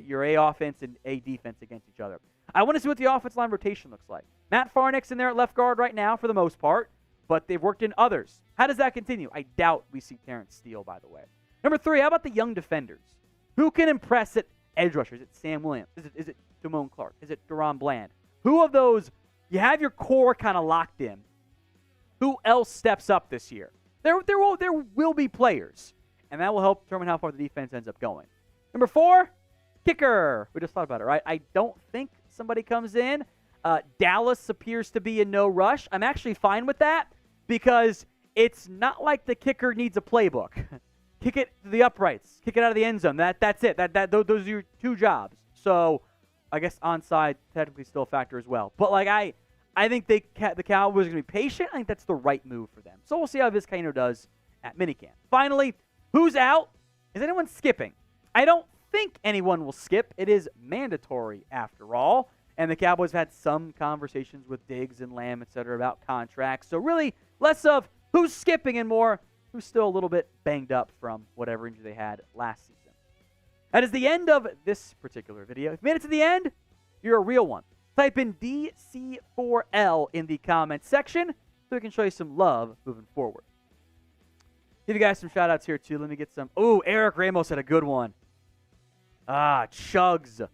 your A offense and A defense against each other. I want to see what the offensive line rotation looks like. Matt Farnick's in there at left guard right now for the most part, but they've worked in others. How does that continue? I doubt we see Terence Steele, by the way. Number 3, how about the young defenders? Who can impress at edge rushers? Is it Sam Williams? Is it Damone Clark? Is it Deron Bland? Who of those, you have your core kind of locked in. Who else steps up this year? There will be players, and that will help determine how far the defense ends up going. Number 4, kicker. We just thought about it, right? I don't think somebody comes in. Dallas appears to be in no rush. I'm actually fine with that because it's not like the kicker needs a playbook. Kick it to the uprights. Kick it out of the end zone. That's it. Those are your 2 jobs. So I guess onside technically still a factor as well. But I think the Cowboys are going to be patient. I think that's the right move for them. So we'll see how Vizcaino does at minicamp. Finally, who's out? Is anyone skipping? I don't think anyone will skip. It is mandatory after all. And the Cowboys have had some conversations with Diggs and Lamb, etc., about contracts. So really less of who's skipping and more who's still a little bit banged up from whatever injury they had last season. That is the end of this particular video. If you made it to the end, you're a real one. Type in DC4L in the comments section so we can show you some love moving forward. Give you guys some shout-outs here, too. Let me get some. Oh, Eric Ramos had a good one. Chugs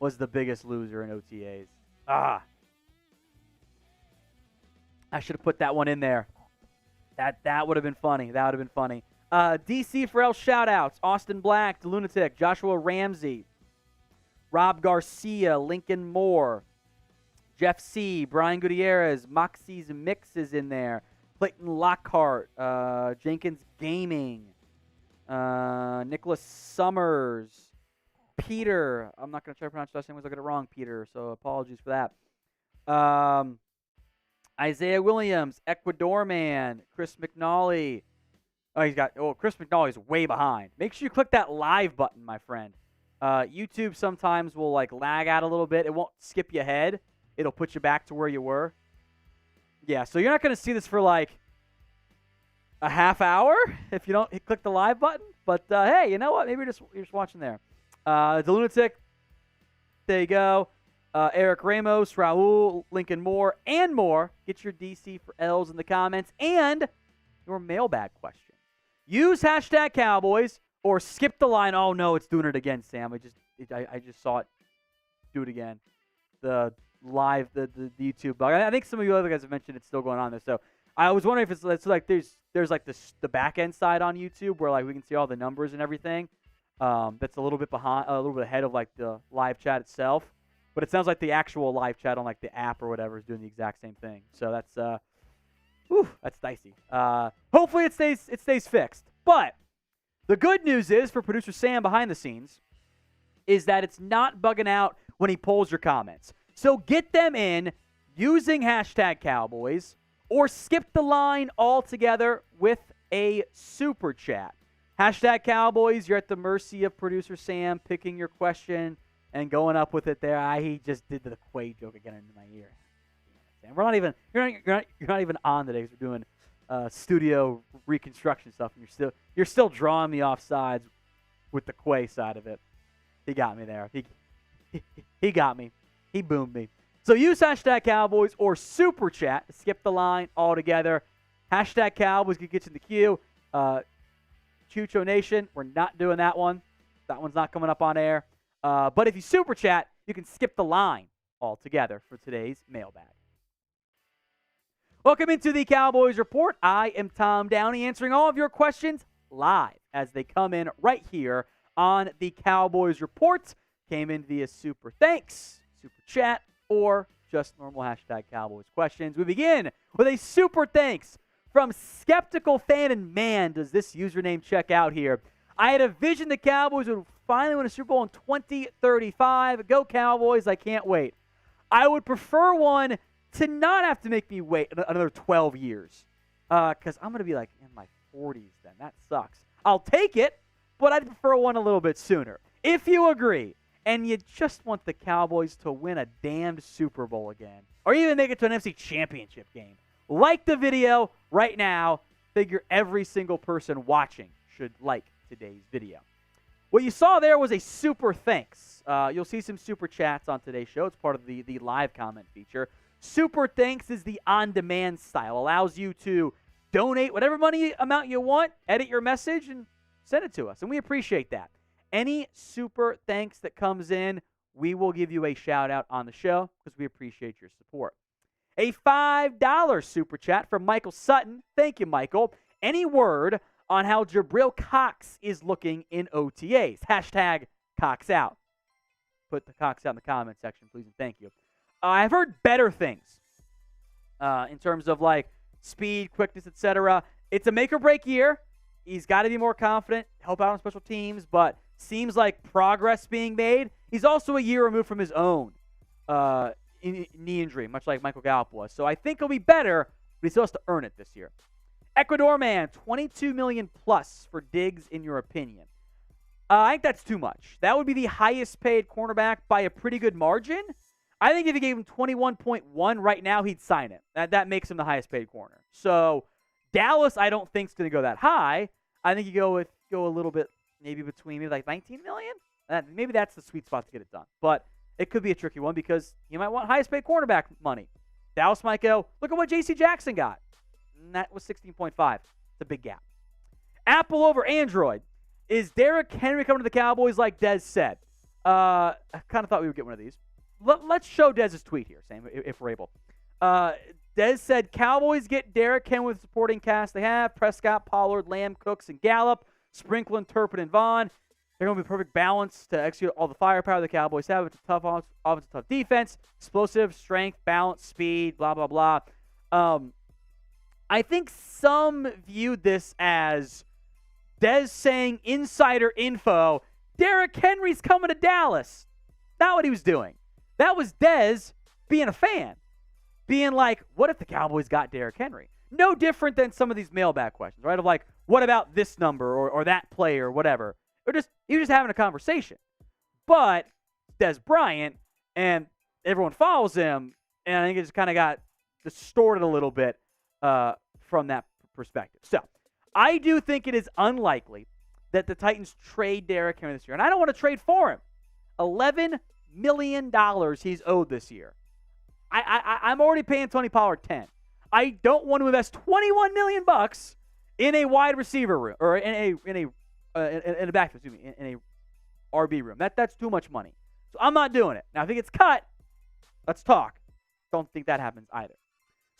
was the biggest loser in OTAs. I should have put that one in there. That would have been funny. That would have been funny. DC4L shout-outs. Austin Black, The Lunatic, Joshua Ramsey, Rob Garcia, Lincoln Moore, Jeff C., Brian Gutierrez, Moxie's Mix is in there, Clayton Lockhart, Jenkins Gaming, Nicholas Summers, Peter. I'm not going to try to pronounce your last name because I'll get it wrong, Peter, so apologies for that. Isaiah Williams, Ecuador Man, Chris McNally. Chris McNally's way behind. Make sure you click that live button, my friend. YouTube sometimes will lag out a little bit. It won't skip you ahead. It'll put you back to where you were. Yeah, so you're not going to see this for a half hour if you don't click the live button. But hey, you know what? Maybe you're just watching there. The Lunatic. There you go. Eric Ramos, Raul, Lincoln Moore, and more. Get your DC for L's in the comments. And you your mailbag question. Use hashtag Cowboys or skip the line. Oh, no, it's doing it again, Sam. I just saw it do it again. The live, the YouTube bug. I think some of you other guys have mentioned it's still going on there. So I was wondering if it's like there's like the back end side on YouTube where like we can see all the numbers and everything. That's a little bit behind, a little bit ahead of like the live chat itself. But it sounds like the actual live chat on like the app or whatever is doing the exact same thing. So that's dicey. Hopefully it stays fixed. But the good news is for producer Sam behind the scenes is that it's not bugging out when he polls your comments. So get them in using hashtag Cowboys or skip the line altogether with a super chat. Hashtag Cowboys, you're at the mercy of producer Sam picking your question and going up with it there. He just did the Quay joke again into my ear. We're not even you're not even on today because we're doing studio reconstruction stuff, and you're still drawing me off sides with the Quay side of it. He got me there. He got me. He boomed me. So use hashtag Cowboys or super chat to skip the line altogether. Hashtag Cowboys can get you in the queue. Chucho Nation, we're not doing that one. That one's not coming up on air. But if you super chat, you can skip the line altogether for today's mailbag. Welcome into the Cowboys Report. I am Tom Downey answering all of your questions live as they come in right here on the Cowboys Report. Came in via super thanks, super chat, or just normal hashtag Cowboys questions. We begin with a super thanks from Skeptical Fan, and man, does this username check out here. I had a vision the Cowboys would finally win a Super Bowl in 2035. Go Cowboys, I can't wait. I would prefer one to not have to make me wait another 12 years. Because I'm going to be like in my 40s then. That sucks. I'll take it, but I'd prefer one a little bit sooner. If you agree, and you just want the Cowboys to win a damned Super Bowl again, or even make it to an NFC Championship game, like the video right now. Figure every single person watching should like today's video. What you saw there was a super thanks. You'll see some super chats on today's show. It's part of the live comment feature. Super thanks is the on-demand style. Allows you to donate whatever money amount you want, edit your message, and send it to us. And we appreciate that. Any super thanks that comes in, we will give you a shout-out on the show because we appreciate your support. A $5 super chat from Michael Sutton. Thank you, Michael. Any word on how Jabril Cox is looking in OTAs? Hashtag Cox out. Put the Cox out in the comment section, please, and thank you. I've heard better things in terms of like speed, quickness, etc. It's a make or break year. He's got to be more confident, help out on special teams, but seems like progress being made. He's also a year removed from his own knee injury, much like Michael Gallup was. So I think he'll be better, but he still has to earn it this year. Ecuador man, $22 million plus for Diggs, in your opinion? I think that's too much. That would be the highest paid cornerback by a pretty good margin. I think if you gave him 21.1 right now, he'd sign it. That makes him the highest paid corner. So Dallas, I don't think is going to go that high. I think you go a little bit, maybe like 19 million. Maybe that's the sweet spot to get it done. But it could be a tricky one because you might want highest paid cornerback money. Dallas might go, look at what J.C. Jackson got. And that was 16.5. It's a big gap. Apple over Android. Is Derrick Henry coming to the Cowboys like Dez said? I kind of thought we would get one of these. Let's show Dez's tweet here, Sam, if we're able. Dez said, Cowboys get Derrick Henry with the supporting cast they have. Prescott, Pollard, Lamb, Cooks, and Gallup. Sprinkling, Turpin, and Vaughn. They're going to be perfect balance to execute all the firepower the Cowboys have. It's a tough offense, tough defense. Explosive, strength, balance, speed, blah, blah, blah. I think some viewed this as Dez saying insider info. Derrick Henry's coming to Dallas. Not what he was doing. That was Dez being a fan. Being like, what if the Cowboys got Derrick Henry? No different than some of these mailbag questions, right? Of like, what about this number or that player or whatever? He was just having a conversation. But Dez Bryant, and everyone follows him, and I think it just kind of got distorted a little bit from that perspective. So, I do think it is unlikely that the Titans trade Derrick Henry this year. And I don't want to trade for him. $11 million he's owed this year. I'm already paying Tony Pollard $10 million. I don't want to invest $21 million in a wide receiver room or in a backfield, excuse me, in a RB room. That's too much money. So I'm not doing it. Now, if it gets cut, let's talk. Don't think that happens either.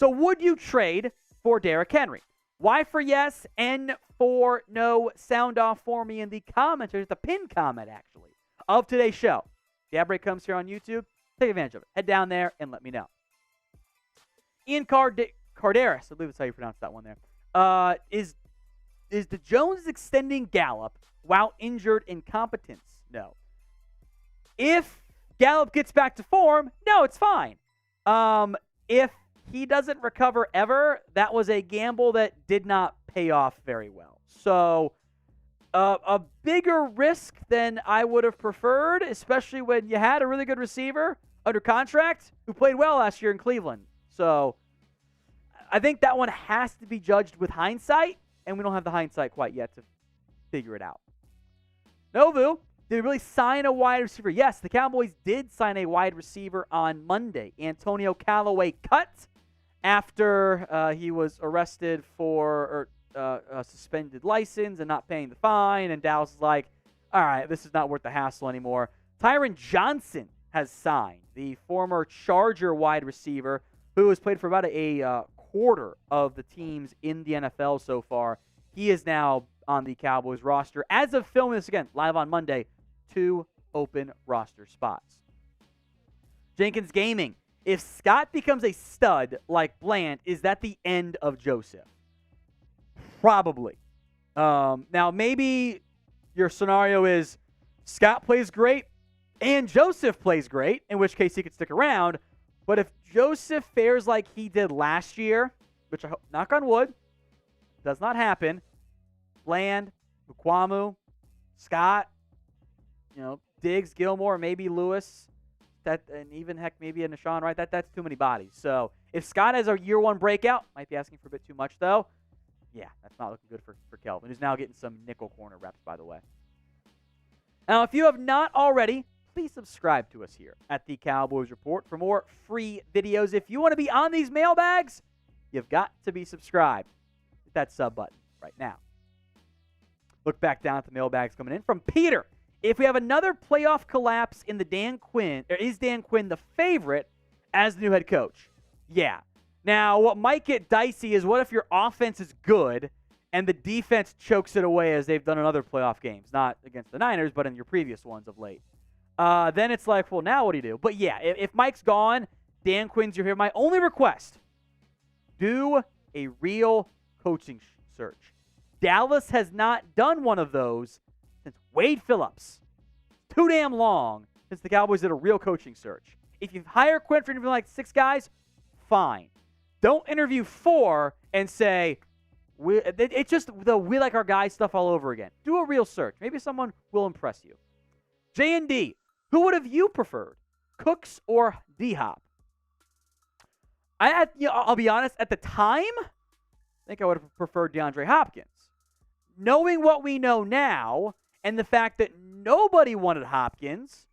So would you trade for Derrick Henry? Y for yes, N for no. Sound off for me in the comments. There's the pinned comment, actually, of today's show. The ad break comes here on YouTube. Take advantage of it. Head down there and let me know. Ian Carderas, I believe that's how you pronounce that one there. Is the Jones extending Gallup while injured incompetence? No. If Gallup gets back to form, no, it's fine. If he doesn't recover ever, that was a gamble that did not pay off very well. So a bigger risk than I would have preferred, especially when you had a really good receiver under contract who played well last year in Cleveland. So I think that one has to be judged with hindsight, and we don't have the hindsight quite yet to figure it out. Novu, did we really sign a wide receiver? Yes, the Cowboys did sign a wide receiver on Monday. Antonio Callaway cut after he was arrested for a suspended license and not paying the fine, and Dallas is like, all right, this is not worth the hassle anymore. Tyron Johnson has signed, the former Charger wide receiver who has played for about a quarter of the teams in the NFL so far. He is now on the Cowboys roster. As of filming this, again, live on Monday, 2 open roster spots. Jenkins Gaming. If Scott becomes a stud like Bland, is that the end of Joseph? Probably. Now, maybe your scenario is Scott plays great and Joseph plays great, in which case he could stick around. But if Joseph fares like he did last year, which I hope, knock on wood, does not happen, Bland, Mukwamu, Scott, Diggs, Gilmore, maybe Lewis, and even heck, maybe a Nashawn Wright, that's too many bodies. So if Scott has a year one breakout, might be asking for a bit too much though. Yeah, that's not looking good for Kelvin, who's now getting some nickel corner reps, by the way. Now, if you have not already, please subscribe to us here at the Cowboys Report for more free videos. If you want to be on these mailbags, you've got to be subscribed. Hit that sub button right now. Look back down at the mailbags coming in from Peter. If we have another playoff collapse in the Dan Quinn, or is Dan Quinn the favorite as the new head coach? Yeah. Now, what might get dicey is what if your offense is good and the defense chokes it away as they've done in other playoff games, not against the Niners, but in your previous ones of late. Then it's like, well, now what do you do? But yeah, if Mike's gone, Dan Quinn's your here. My only request, do a real coaching search. Dallas has not done one of those since Wade Phillips. Too damn long since the Cowboys did a real coaching search. If you hire Quinn for interviewing like 6 guys, fine. Don't interview 4 and say, it's just the we like our guys stuff all over again. Do a real search. Maybe someone will impress you. J&D, who would have you preferred, Cooks or D-Hop? I'll be honest, at the time, I think I would have preferred DeAndre Hopkins. Knowing what we know now and the fact that nobody wanted Hopkins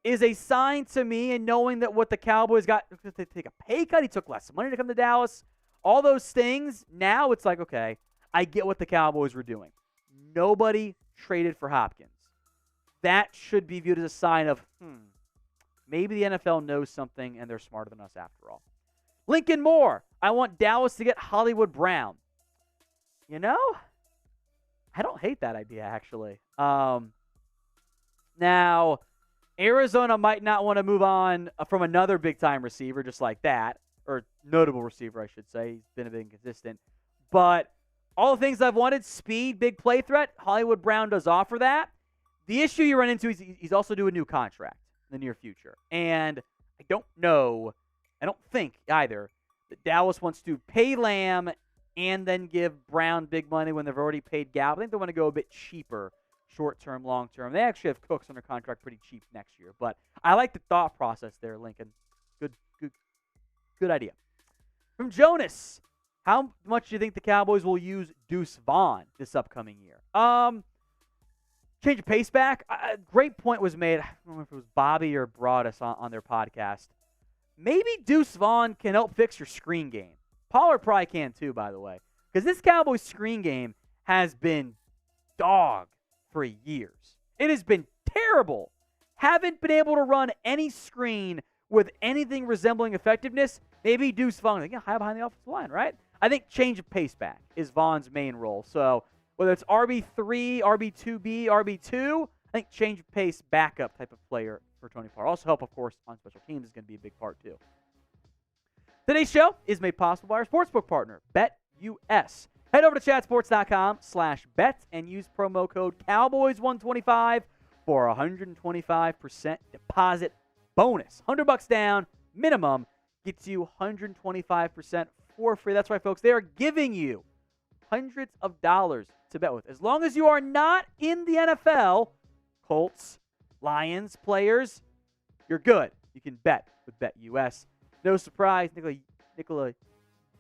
is a sign to me, and knowing that what the Cowboys got to take a pay cut, he took less money to come to Dallas, all those things, now it's like, okay, I get what the Cowboys were doing. Nobody traded for Hopkins. That should be viewed as a sign of, maybe the NFL knows something and they're smarter than us after all. Lincoln Moore, I want Dallas to get Hollywood Brown. I don't hate that idea, actually. Now, Arizona might not want to move on from another big-time receiver just like that, or notable receiver, I should say. He's been a bit inconsistent. But all the things I've wanted, speed, big play threat, Hollywood Brown does offer that. The issue you run into is he's also due a new contract in the near future. And I don't think either, that Dallas wants to pay Lamb and then give Brown big money when they've already paid Gallup. I think they want to go a bit cheaper, short-term, long-term. They actually have Cooks under contract pretty cheap next year. But I like the thought process there, Lincoln. Good idea. From Jonas, how much do you think the Cowboys will use Deuce Vaughn this upcoming year? Change of pace back. A great point was made. I don't remember if it was Bobby or Broadus on their podcast. Maybe Deuce Vaughn can help fix your screen game. Pollard probably can too, by the way. Because this Cowboys screen game has been dog for years. It has been terrible. Haven't been able to run any screen with anything resembling effectiveness. Maybe Deuce Vaughn, high behind the offensive line, right? I think change of pace back is Vaughn's main role. So whether it's RB3, RB2B, RB2, I think change of pace backup type of player for Tony Pollard. Also help, of course, on special teams is going to be a big part too. Today's show is made possible by our sportsbook partner, BetUS. Head over to chatsports.com/bet and use promo code Cowboys125 for a 125% deposit bonus. $100 down, minimum, gets you 125% for free. That's right, folks. They are giving you hundreds of dollars to bet with. As long as you are not in the NFL, Colts, Lions players, you're good. You can bet with BetUS. No surprise, Nikola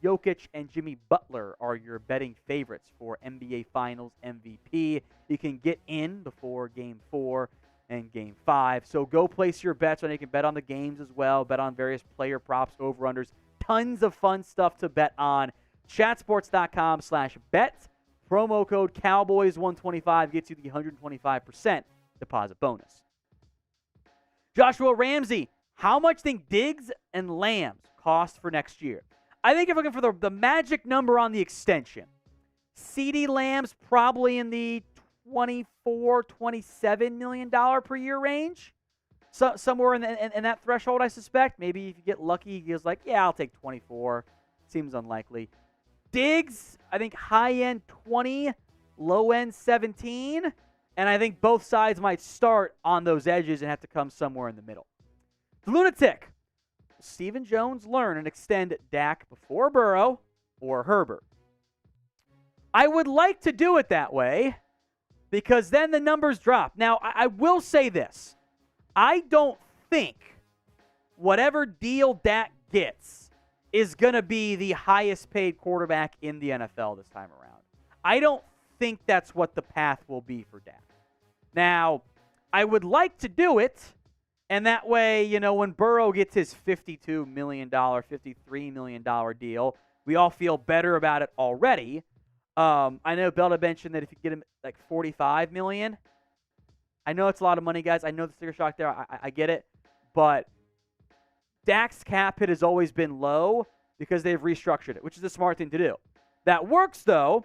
Jokic and Jimmy Butler are your betting favorites for NBA Finals MVP. You can get in before Game 4 and Game 5. So go place your bets, and you can bet on the games as well, bet on various player props, over-unders. Tons of fun stuff to bet on. Chatsports.com/bet. Promo code Cowboys125 gets you the 125% deposit bonus. Joshua Ramsey, how much do you think Diggs and Lambs cost for next year? I think if you're looking for the magic number on the extension, CeeDee Lamb's probably in the $24, $27 million per year range. So, somewhere in that threshold, I suspect. Maybe if you get lucky, he goes like, yeah, I'll take 24. Seems unlikely. Diggs, I think high-end 20, low-end 17. And I think both sides might start on those edges and have to come somewhere in the middle. The Lunatic. Will Stephen Jones learn and extend Dak before Burrow or Herbert? I would like to do it that way because then the numbers drop. Now, I will say this. I don't think whatever deal Dak gets is going to be the highest paid quarterback in the NFL this time around. I don't think that's what the path will be for Dak. Now, I would like to do it, and that way, when Burrow gets his $52 million, $53 million deal, we all feel better about it already. I know Belda mentioned that if you get him like $45 million, I know it's a lot of money, guys. I know the sticker shock there. I get it. But Dak's cap hit has always been low because they've restructured it, which is a smart thing to do. That works, though,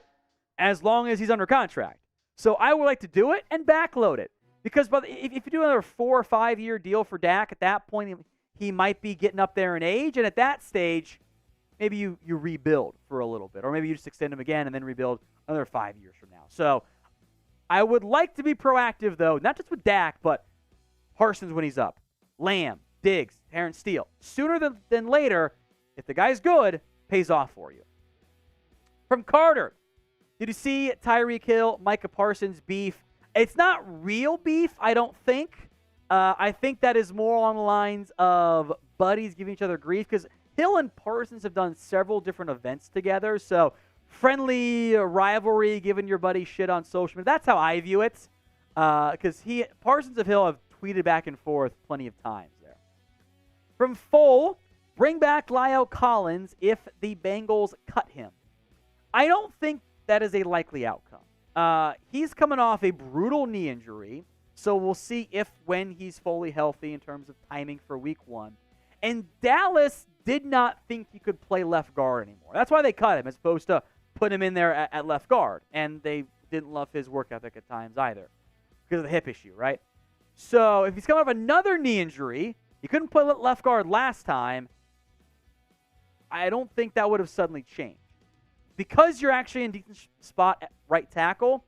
as long as he's under contract. So I would like to do it and backload it. Because if you do another 4 or 5 year deal for Dak, at that point he might be getting up there in age. And at that stage, maybe you rebuild for a little bit. Or maybe you just extend him again and then rebuild another 5 years from now. So I would like to be proactive, though, not just with Dak, but Parsons when he's up. Lamb, Diggs, Terence, Steele. Sooner than later, if the guy's good, pays off for you. From Carter, did you see Tyreek Hill, Micah Parsons beef? It's not real beef, I don't think. I think that is more along the lines of buddies giving each other grief because Hill and Parsons have done several different events together. So friendly rivalry, giving your buddy shit on social media. That's how I view it. Because Parsons and Hill have tweeted back and forth plenty of times there. From Full, bring back La'el Collins if the Bengals cut him. I don't think that is a likely outcome. He's coming off a brutal knee injury, so we'll see when he's fully healthy in terms of timing for week 1. And Dallas did not think he could play left guard anymore. That's why they cut him, as opposed to put him in there at left guard. And they didn't love his work ethic at times either because of the hip issue, right? So if he's coming off another knee injury, he couldn't play left guard last time, I don't think that would have suddenly changed. Because you're actually in a decent spot at right tackle,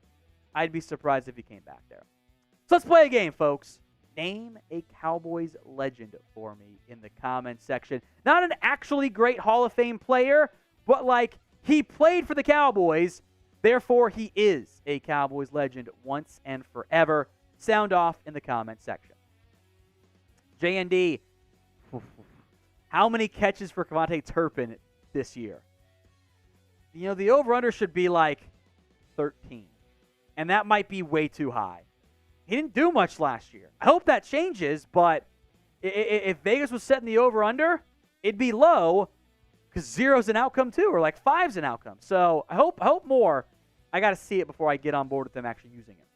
I'd be surprised if he came back there. So let's play a game, folks. Name a Cowboys legend for me in the comments section. Not an actually great Hall of Fame player, but like he played for the Cowboys, therefore he is a Cowboys legend once and forever. Sound off in the comments section. JND, how many catches for Kevontae Turpin this year? The over-under should be like 13. And that might be way too high. He didn't do much last year. I hope that changes, but if Vegas was setting the over-under, it'd be low Because 0's an outcome too, or like 5's an outcome. So I hope more. I got to see it before I get on board with them actually using it.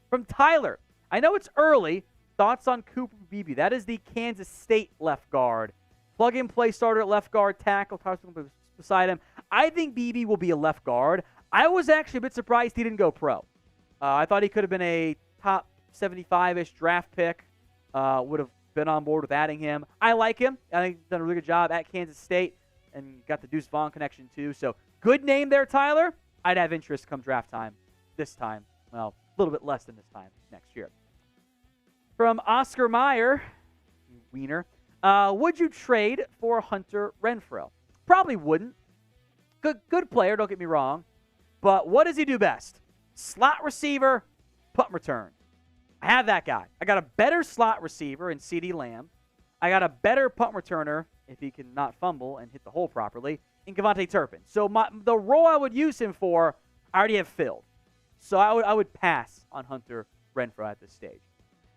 From Tyler, I know it's early. Thoughts on Cooper Beebe? That is the Kansas State left guard. Plug-and-play starter at left guard, tackle, beside him. I think Beebe will be a left guard. I was actually a bit surprised he didn't go pro. I thought he could have been a top 75-ish draft pick. Would have been on board with adding him. I like him. I think he's done a really good job at Kansas State and got the Deuce Vaughn connection too. So good name there, Tyler. I'd have interest come draft time this time. Well, a little bit less than this time next year. From Oscar Meyer, Wiener, would you trade for Hunter Renfrow? Probably wouldn't. Good player, don't get me wrong. But what does he do best? Slot receiver, punt return. I have that guy. I got a better slot receiver in CeeDee Lamb. I got a better punt returner, if he can not fumble and hit the hole properly, in Kevontae Turpin. So the role I would use him for, I already have filled. So I would pass on Hunter Renfrow at this stage.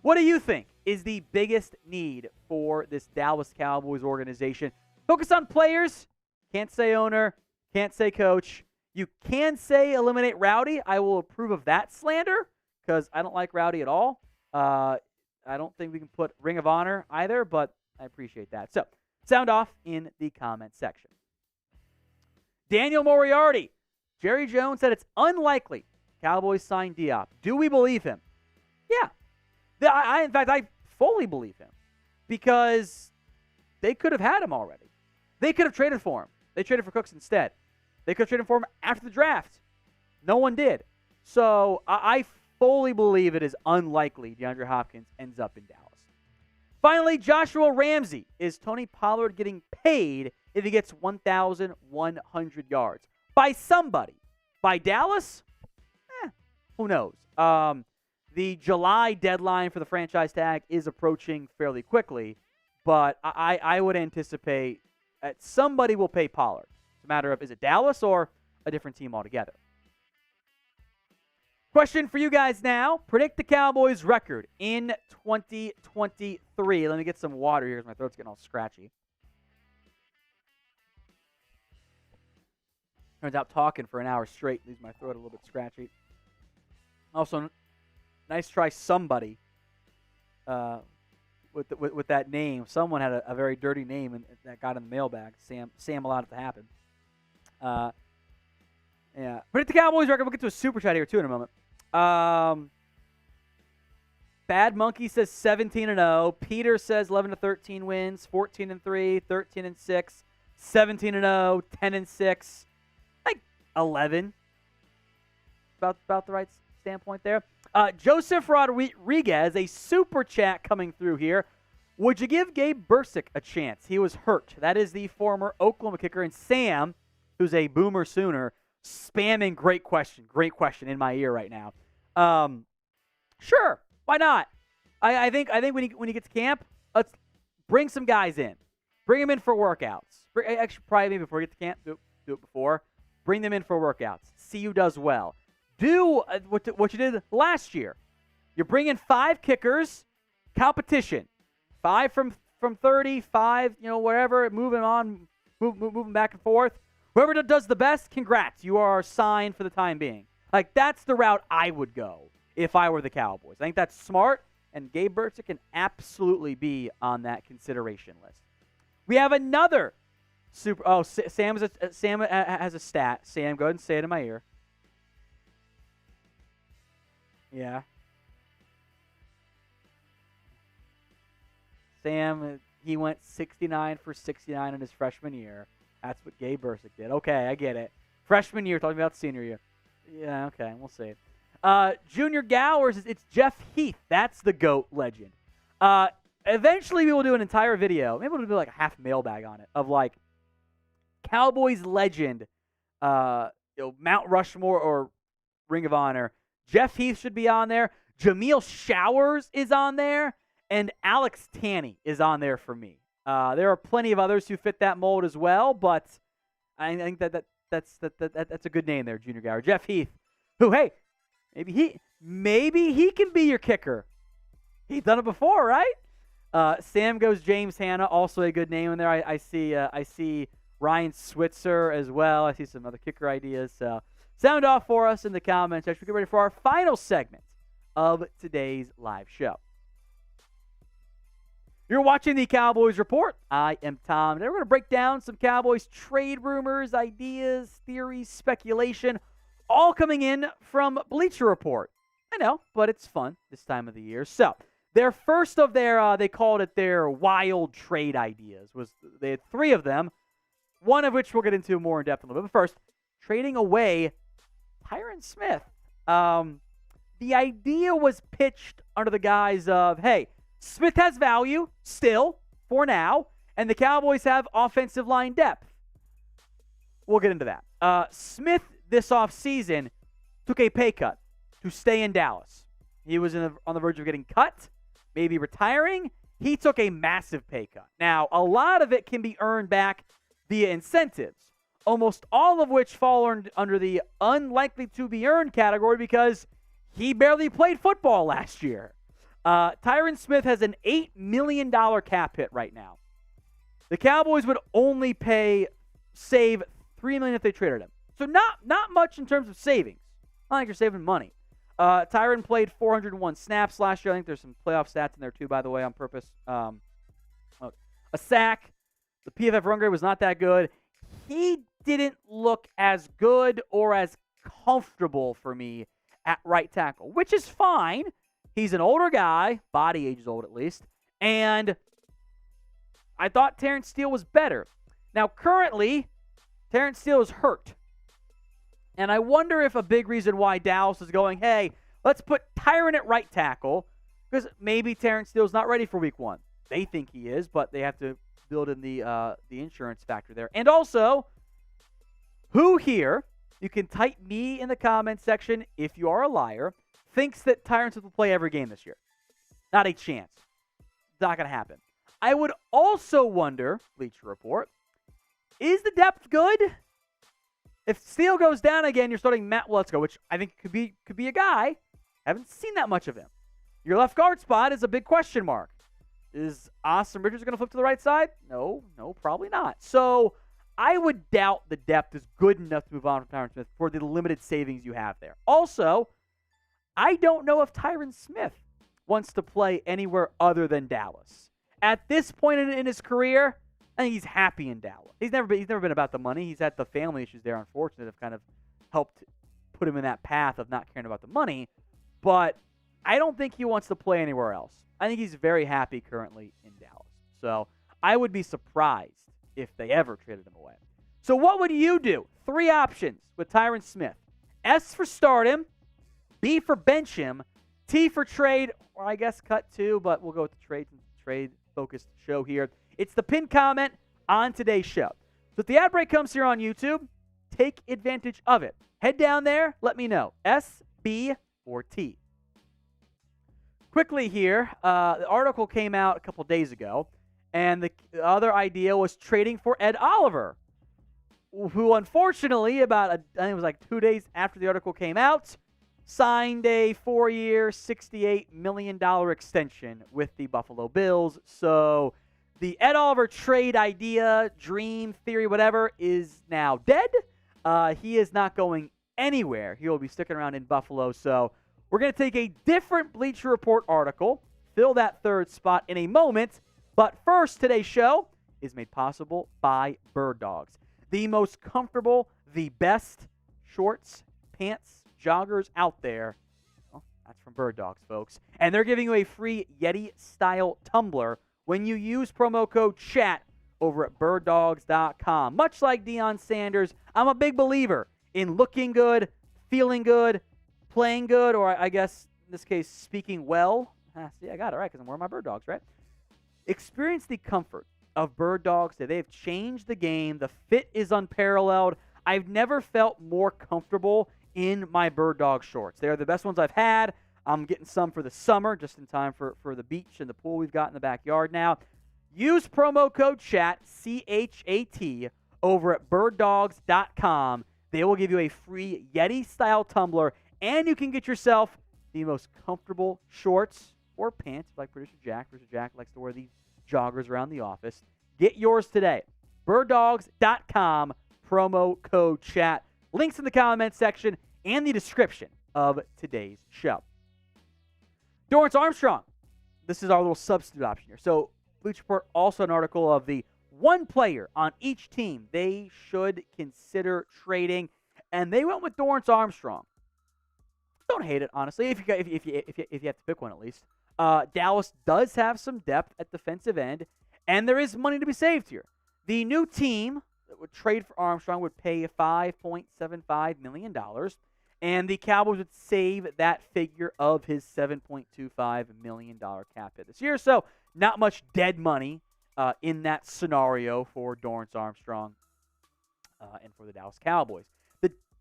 What do you think is the biggest need for this Dallas Cowboys organization? Focus on players. Can't say owner. Can't say coach. You can say eliminate Rowdy. I will approve of that slander because I don't like Rowdy at all. I don't think we can put Ring of Honor either, but I appreciate that. So sound off in the comment section. Daniel Moriarty. Jerry Jones said it's unlikely Cowboys sign Diop. Do we believe him? Yeah. In fact, I fully believe him because they could have had him already. They could have traded for him. They traded for Cooks instead. They could have traded for him after the draft. No one did. So I fully believe it is unlikely DeAndre Hopkins ends up in Dallas. Finally, Joshua Ramsey. Is Tony Pollard getting paid if he gets 1,100 yards? By somebody. By Dallas? Who knows? The July deadline for the franchise tag is approaching fairly quickly, but I would anticipate that somebody will pay Pollard. It's a matter of, is it Dallas or a different team altogether? Question for you guys now. Predict the Cowboys record in 2023. Let me get some water here because my throat's getting all scratchy. Turns out talking for an hour straight leaves my throat a little bit scratchy. Also, nice try somebody with that name. Someone had a very dirty name and that got in the mailbag. Sam allowed it to happen. Yeah. Predict the Cowboys record. We'll get to a super chat here too in a moment. Bad Monkey says 17-0. Peter says 11-13 wins, 14-3, 13-6, 17-0, 10-6, like 11. About the right standpoint there. Joseph Rodriguez, a super chat coming through here. Would you give Gabe Bursick a chance? He was hurt. That is the former Oklahoma kicker. And Sam, who's a boomer sooner, spamming great question in my ear right now. Sure, why not? I think when he gets to camp, let's bring some guys in. Bring them in for workouts. Actually, probably maybe before we get to camp, do it before. Bring them in for workouts. See who does well. Do what you did last year. You bring in 5 kickers, competition. 5 from 30, 5, whatever, moving back and forth. Whoever does the best, congrats. You are signed for the time being. Like, that's the route I would go if I were the Cowboys. I think that's smart, and Gabe Bursick can absolutely be on that consideration list. We have another super. Oh, Sam has a stat. Sam, go ahead and say it in my ear. Yeah. Sam, he went 69 for 69 in his freshman year. That's what Gabe Bursick did. Okay, I get it. Freshman year, talking about senior year. Yeah, okay, we'll see. Junior Gowers, it's Jeff Heath. That's the GOAT legend. Eventually, we will do an entire video. Maybe we'll do like a half mailbag on it of like Cowboys legend, Mount Rushmore or Ring of Honor. Jeff Heath should be on there. Jameel Showers is on there. And Alex Tanney is on there for me. There are plenty of others who fit that mold as well, but I think that's a good name there, Junior Gower. Jeff Heath, who, hey, maybe he can be your kicker. He's done it before, right? Sam goes James Hanna, also a good name in there. I see Ryan Switzer as well. I see some other kicker ideas. So sound off for us in the comments section. We get ready for our final segment of today's live show. You're watching the Cowboys Report. I am Tom. Today we're going to break down some Cowboys trade rumors, ideas, theories, speculation, all coming in from Bleacher Report. I know, but it's fun this time of the year. So their first of their, they called it their wild trade ideas. They had 3 of them, one of which we'll get into more in depth in a little bit. But first, trading away Tyron Smith. The idea was pitched under the guise of, hey, Smith has value still for now, and the Cowboys have offensive line depth. We'll get into that. Smith this offseason took a pay cut to stay in Dallas. He was on the verge of getting cut, maybe retiring. He took a massive pay cut. Now, a lot of it can be earned back via incentives, almost all of which fall under the unlikely to be earned category because he barely played football last year. Tyron Smith has an $8 million cap hit right now. The Cowboys would only save $3 million if they traded him. So not much in terms of savings. Not like you're saving money. Tyron played 401 snaps last year. I think there's some playoff stats in there too, by the way, on purpose. A sack. The PFF run grade was not that good. He didn't look as good or as comfortable for me at right tackle, which is fine. He's an older guy, body age is old at least, and I thought Terence Steele was better. Now, currently, Terence Steele is hurt, and I wonder if a big reason why Dallas is going, hey, let's put Tyron at right tackle, because maybe Terence Steele's not ready for week 1. They think he is, but they have to build in the insurance factor there. And also, who here, you can type me in the comments section if you are a liar, thinks that Tyron Smith will play every game this year? Not a chance. Not going to happen. I would also wonder, Bleacher Report, is the depth good? If Steele goes down again, you're starting Matt Waletzko, which I think could be a guy. Haven't seen that much of him. Your left guard spot is a big question mark. Is Austin Richards going to flip to the right side? No, probably not. So I would doubt the depth is good enough to move on from Tyron Smith for the limited savings you have there. Also, I don't know if Tyron Smith wants to play anywhere other than Dallas. At this point in his career, I think he's happy in Dallas. He's never been about the money. He's had the family issues there, unfortunately, that have kind of helped put him in that path of not caring about the money. But I don't think he wants to play anywhere else. I think he's very happy currently in Dallas. So I would be surprised if they ever traded him away. So what would you do? 3 options with Tyron Smith. S for start him. B for bench him. T for trade, or I guess cut too, but we'll go with the trade-focused show here. It's the pinned comment on today's show. So if the ad break comes here on YouTube, take advantage of it. Head down there, let me know. S, B, or T. Quickly here, the article came out a couple days ago, and the other idea was trading for Ed Oliver, who unfortunately, I think it was like 2 days after the article came out, signed a 4-year, $68 million extension with the Buffalo Bills. So the Ed Oliver trade idea, dream, theory, whatever, is now dead. He is not going anywhere. He will be sticking around in Buffalo. So we're going to take a different Bleacher Report article, fill that 3rd spot in a moment. But first, today's show is made possible by Bird Dogs. The most comfortable, the best shorts, pants, joggers out there. Well, that's from Bird Dogs, folks. And they're giving you a free Yeti-style tumbler when you use promo code CHAT over at birddogs.com. Much like Deion Sanders, I'm a big believer in looking good, feeling good, playing good, or I guess in this case, speaking well. See, I got it right because I'm wearing my Bird Dogs, right? Experience the comfort of Bird Dogs. They've changed the game. The fit is unparalleled. I've never felt more comfortable in my Bird Dog shorts. They're the best ones I've had. I'm getting some for the summer, just in time for the beach and the pool we've got in the backyard now. Use promo code CHAT, C-H-A-T, over at birddogs.com. They will give you a free Yeti-style tumbler, and you can get yourself the most comfortable shorts or pants, like Producer Jack. Producer Jack likes to wear these joggers around the office. Get yours today. birddogs.com, promo code chat. Links in the comment section and the description of today's show. Dorrance Armstrong. This is our little substitute option here. So Bleacher Report also an article of the one player on each team they should consider trading, and they went with Dorrance Armstrong. Don't hate it, honestly, if you have to pick one at least. Dallas does have some depth at defensive end, and there is money to be saved here. The new team that would trade for Armstrong would pay $5.75 million, and the Cowboys would save that figure of his $7.25 million cap hit this year. So not much dead money in that scenario for Dorrance Armstrong and for the Dallas Cowboys.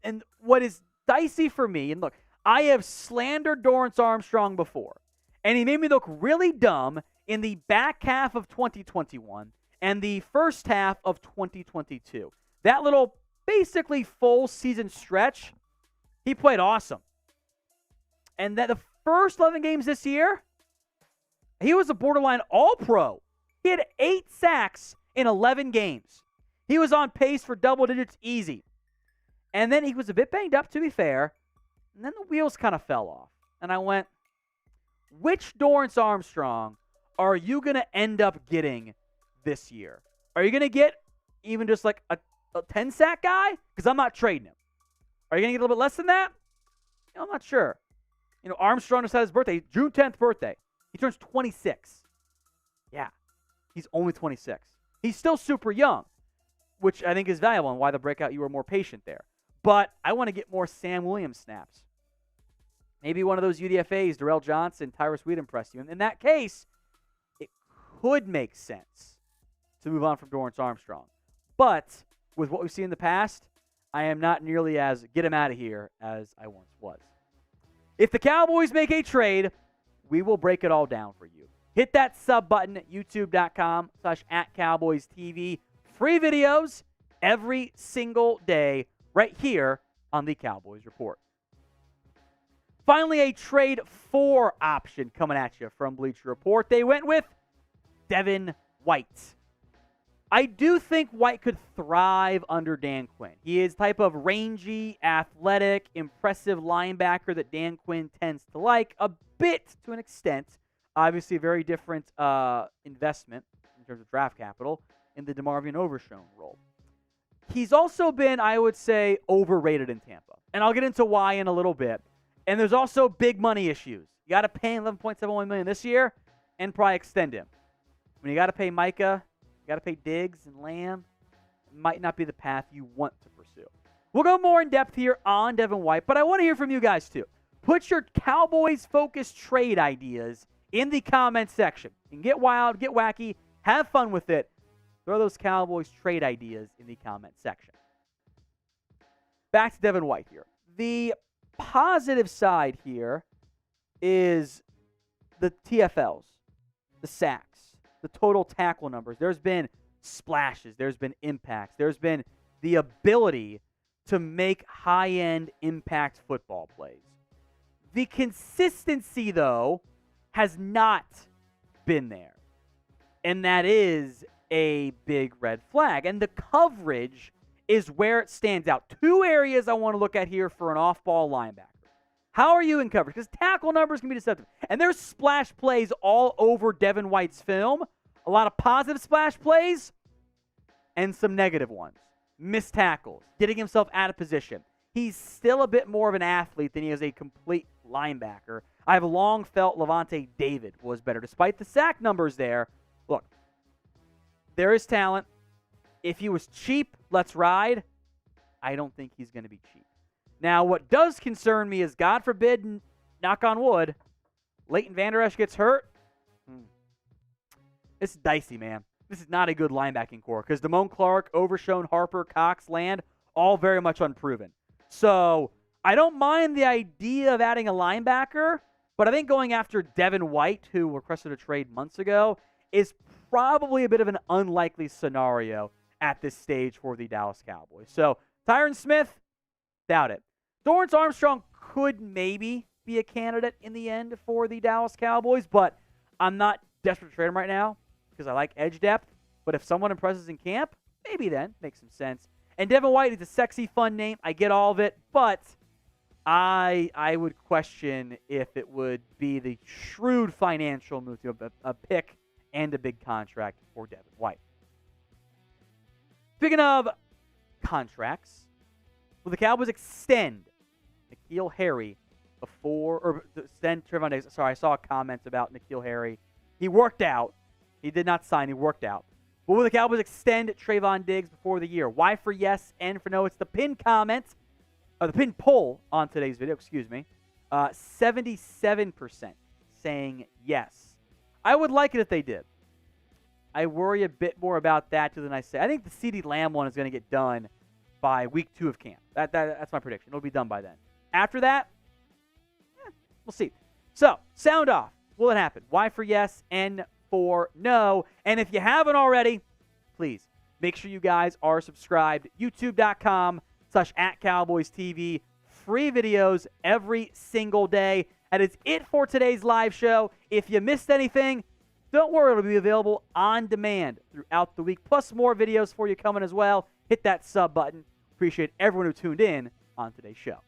And what is dicey for me, and look, I have slandered Dorrance Armstrong before, and he made me look really dumb in the back half of 2021 and the first half of 2022. That little basically full season stretch, he played awesome. And that the first 11 games this year, he was a borderline all-pro. He had 8 sacks in 11 games. He was on pace for double digits easy. And then he was a bit banged up, to be fair. And then the wheels kind of fell off. And I went, which Dorrance Armstrong are you going to end up getting this year? Are you going to get even just like a 10-sack guy? Because I'm not trading him. Are you going to get a little bit less than that? I'm not sure. Armstrong just had his birthday, June 10th birthday. He turns 26. Yeah, he's only 26. He's still super young, which I think is valuable and why the breakout you were more patient there. But I want to get more Sam Williams snaps. Maybe one of those UDFAs, Darrell Johnson, Tyrus Wheat impress you. And in that case, it could make sense to move on from Dorrance Armstrong. But with what we've seen in the past, I am not nearly as get him out of here as I once was. If the Cowboys make a trade, we will break it all down for you. Hit that sub button at youtube.com/@CowboysTV. Free videos every single day right here on the Cowboys Report. Finally, a trade for option coming at you from Bleacher Report. They went with Devin White. I do think White could thrive under Dan Quinn. He is type of rangy, athletic, impressive linebacker that Dan Quinn tends to like a bit to an extent. Obviously, a very different investment in terms of draft capital in the DeMarvion Overshown role. He's also been, I would say, overrated in Tampa. And I'll get into why in a little bit. And there's also big money issues. You got to pay him $11.71 million this year and probably extend him. When you got to pay Micah, you got to pay Diggs and Lamb, it might not be the path you want to pursue. We'll go more in depth here on Devin White, but I want to hear from you guys too. Put your Cowboys-focused trade ideas in the comments section. You can get wild, get wacky, have fun with it. Throw those Cowboys trade ideas in the comment section. Back to Devin White here. The positive side here is the TFLs, the sacks, the total tackle numbers. There's been splashes. There's been impacts. There's been the ability to make high-end impact football plays. The consistency, though, has not been there. And that is a big red flag. And the coverage is where it stands out. Two areas I want to look at here for an off-ball linebacker. How are you in coverage? Because tackle numbers can be deceptive. And there's splash plays all over Devin White's film. A lot of positive splash plays and some negative ones. Missed tackles, getting himself out of position. He's still a bit more of an athlete than he is a complete linebacker. I've long felt Levante David was better. Despite the sack numbers there, look, there is talent. If he was cheap, let's ride. I don't think he's going to be cheap. Now, what does concern me is, God forbid, knock on wood, Leighton Vander Esch gets hurt. This is dicey, man. This is not a good linebacking core because Damone Clark, Overshown, Harper, Cox, Land, all very much unproven. So I don't mind the idea of adding a linebacker, but I think going after Devin White, who requested a trade months ago, is probably a bit of an unlikely scenario at this stage for the Dallas Cowboys. So Tyron Smith, doubt it. Dorrance Armstrong could maybe be a candidate in the end for the Dallas Cowboys, but I'm not desperate to trade him right now because I like edge depth. But if someone impresses in camp, maybe then. Makes some sense. And Devin White is a sexy, fun name. I get all of it, but I would question if it would be the shrewd financial move to a pick and a big contract for Devin White. Speaking of contracts, will the Cowboys extend N'Keal Harry extend Trevon Diggs? Sorry, I saw comments about N'Keal Harry. He worked out. He did not sign. He worked out. But will the Cowboys extend Trevon Diggs before the year? Y for yes, N for no. It's the pin comment, or the pin poll on today's video, 77% saying yes. I would like it if they did. I worry a bit more about that than I say. I think the CeeDee Lamb one is going to get done by week 2 of camp. That's my prediction. It'll be done by then. After that, we'll see. So, sound off. Will it happen? Y for yes, N for no. And if you haven't already, please make sure you guys are subscribed. YouTube.com/@CowboysTV. Free videos every single day. That is it for today's live show. If you missed anything, don't worry. It'll be available on demand throughout the week. Plus more videos for you coming as well. Hit that sub button. Appreciate everyone who tuned in on today's show.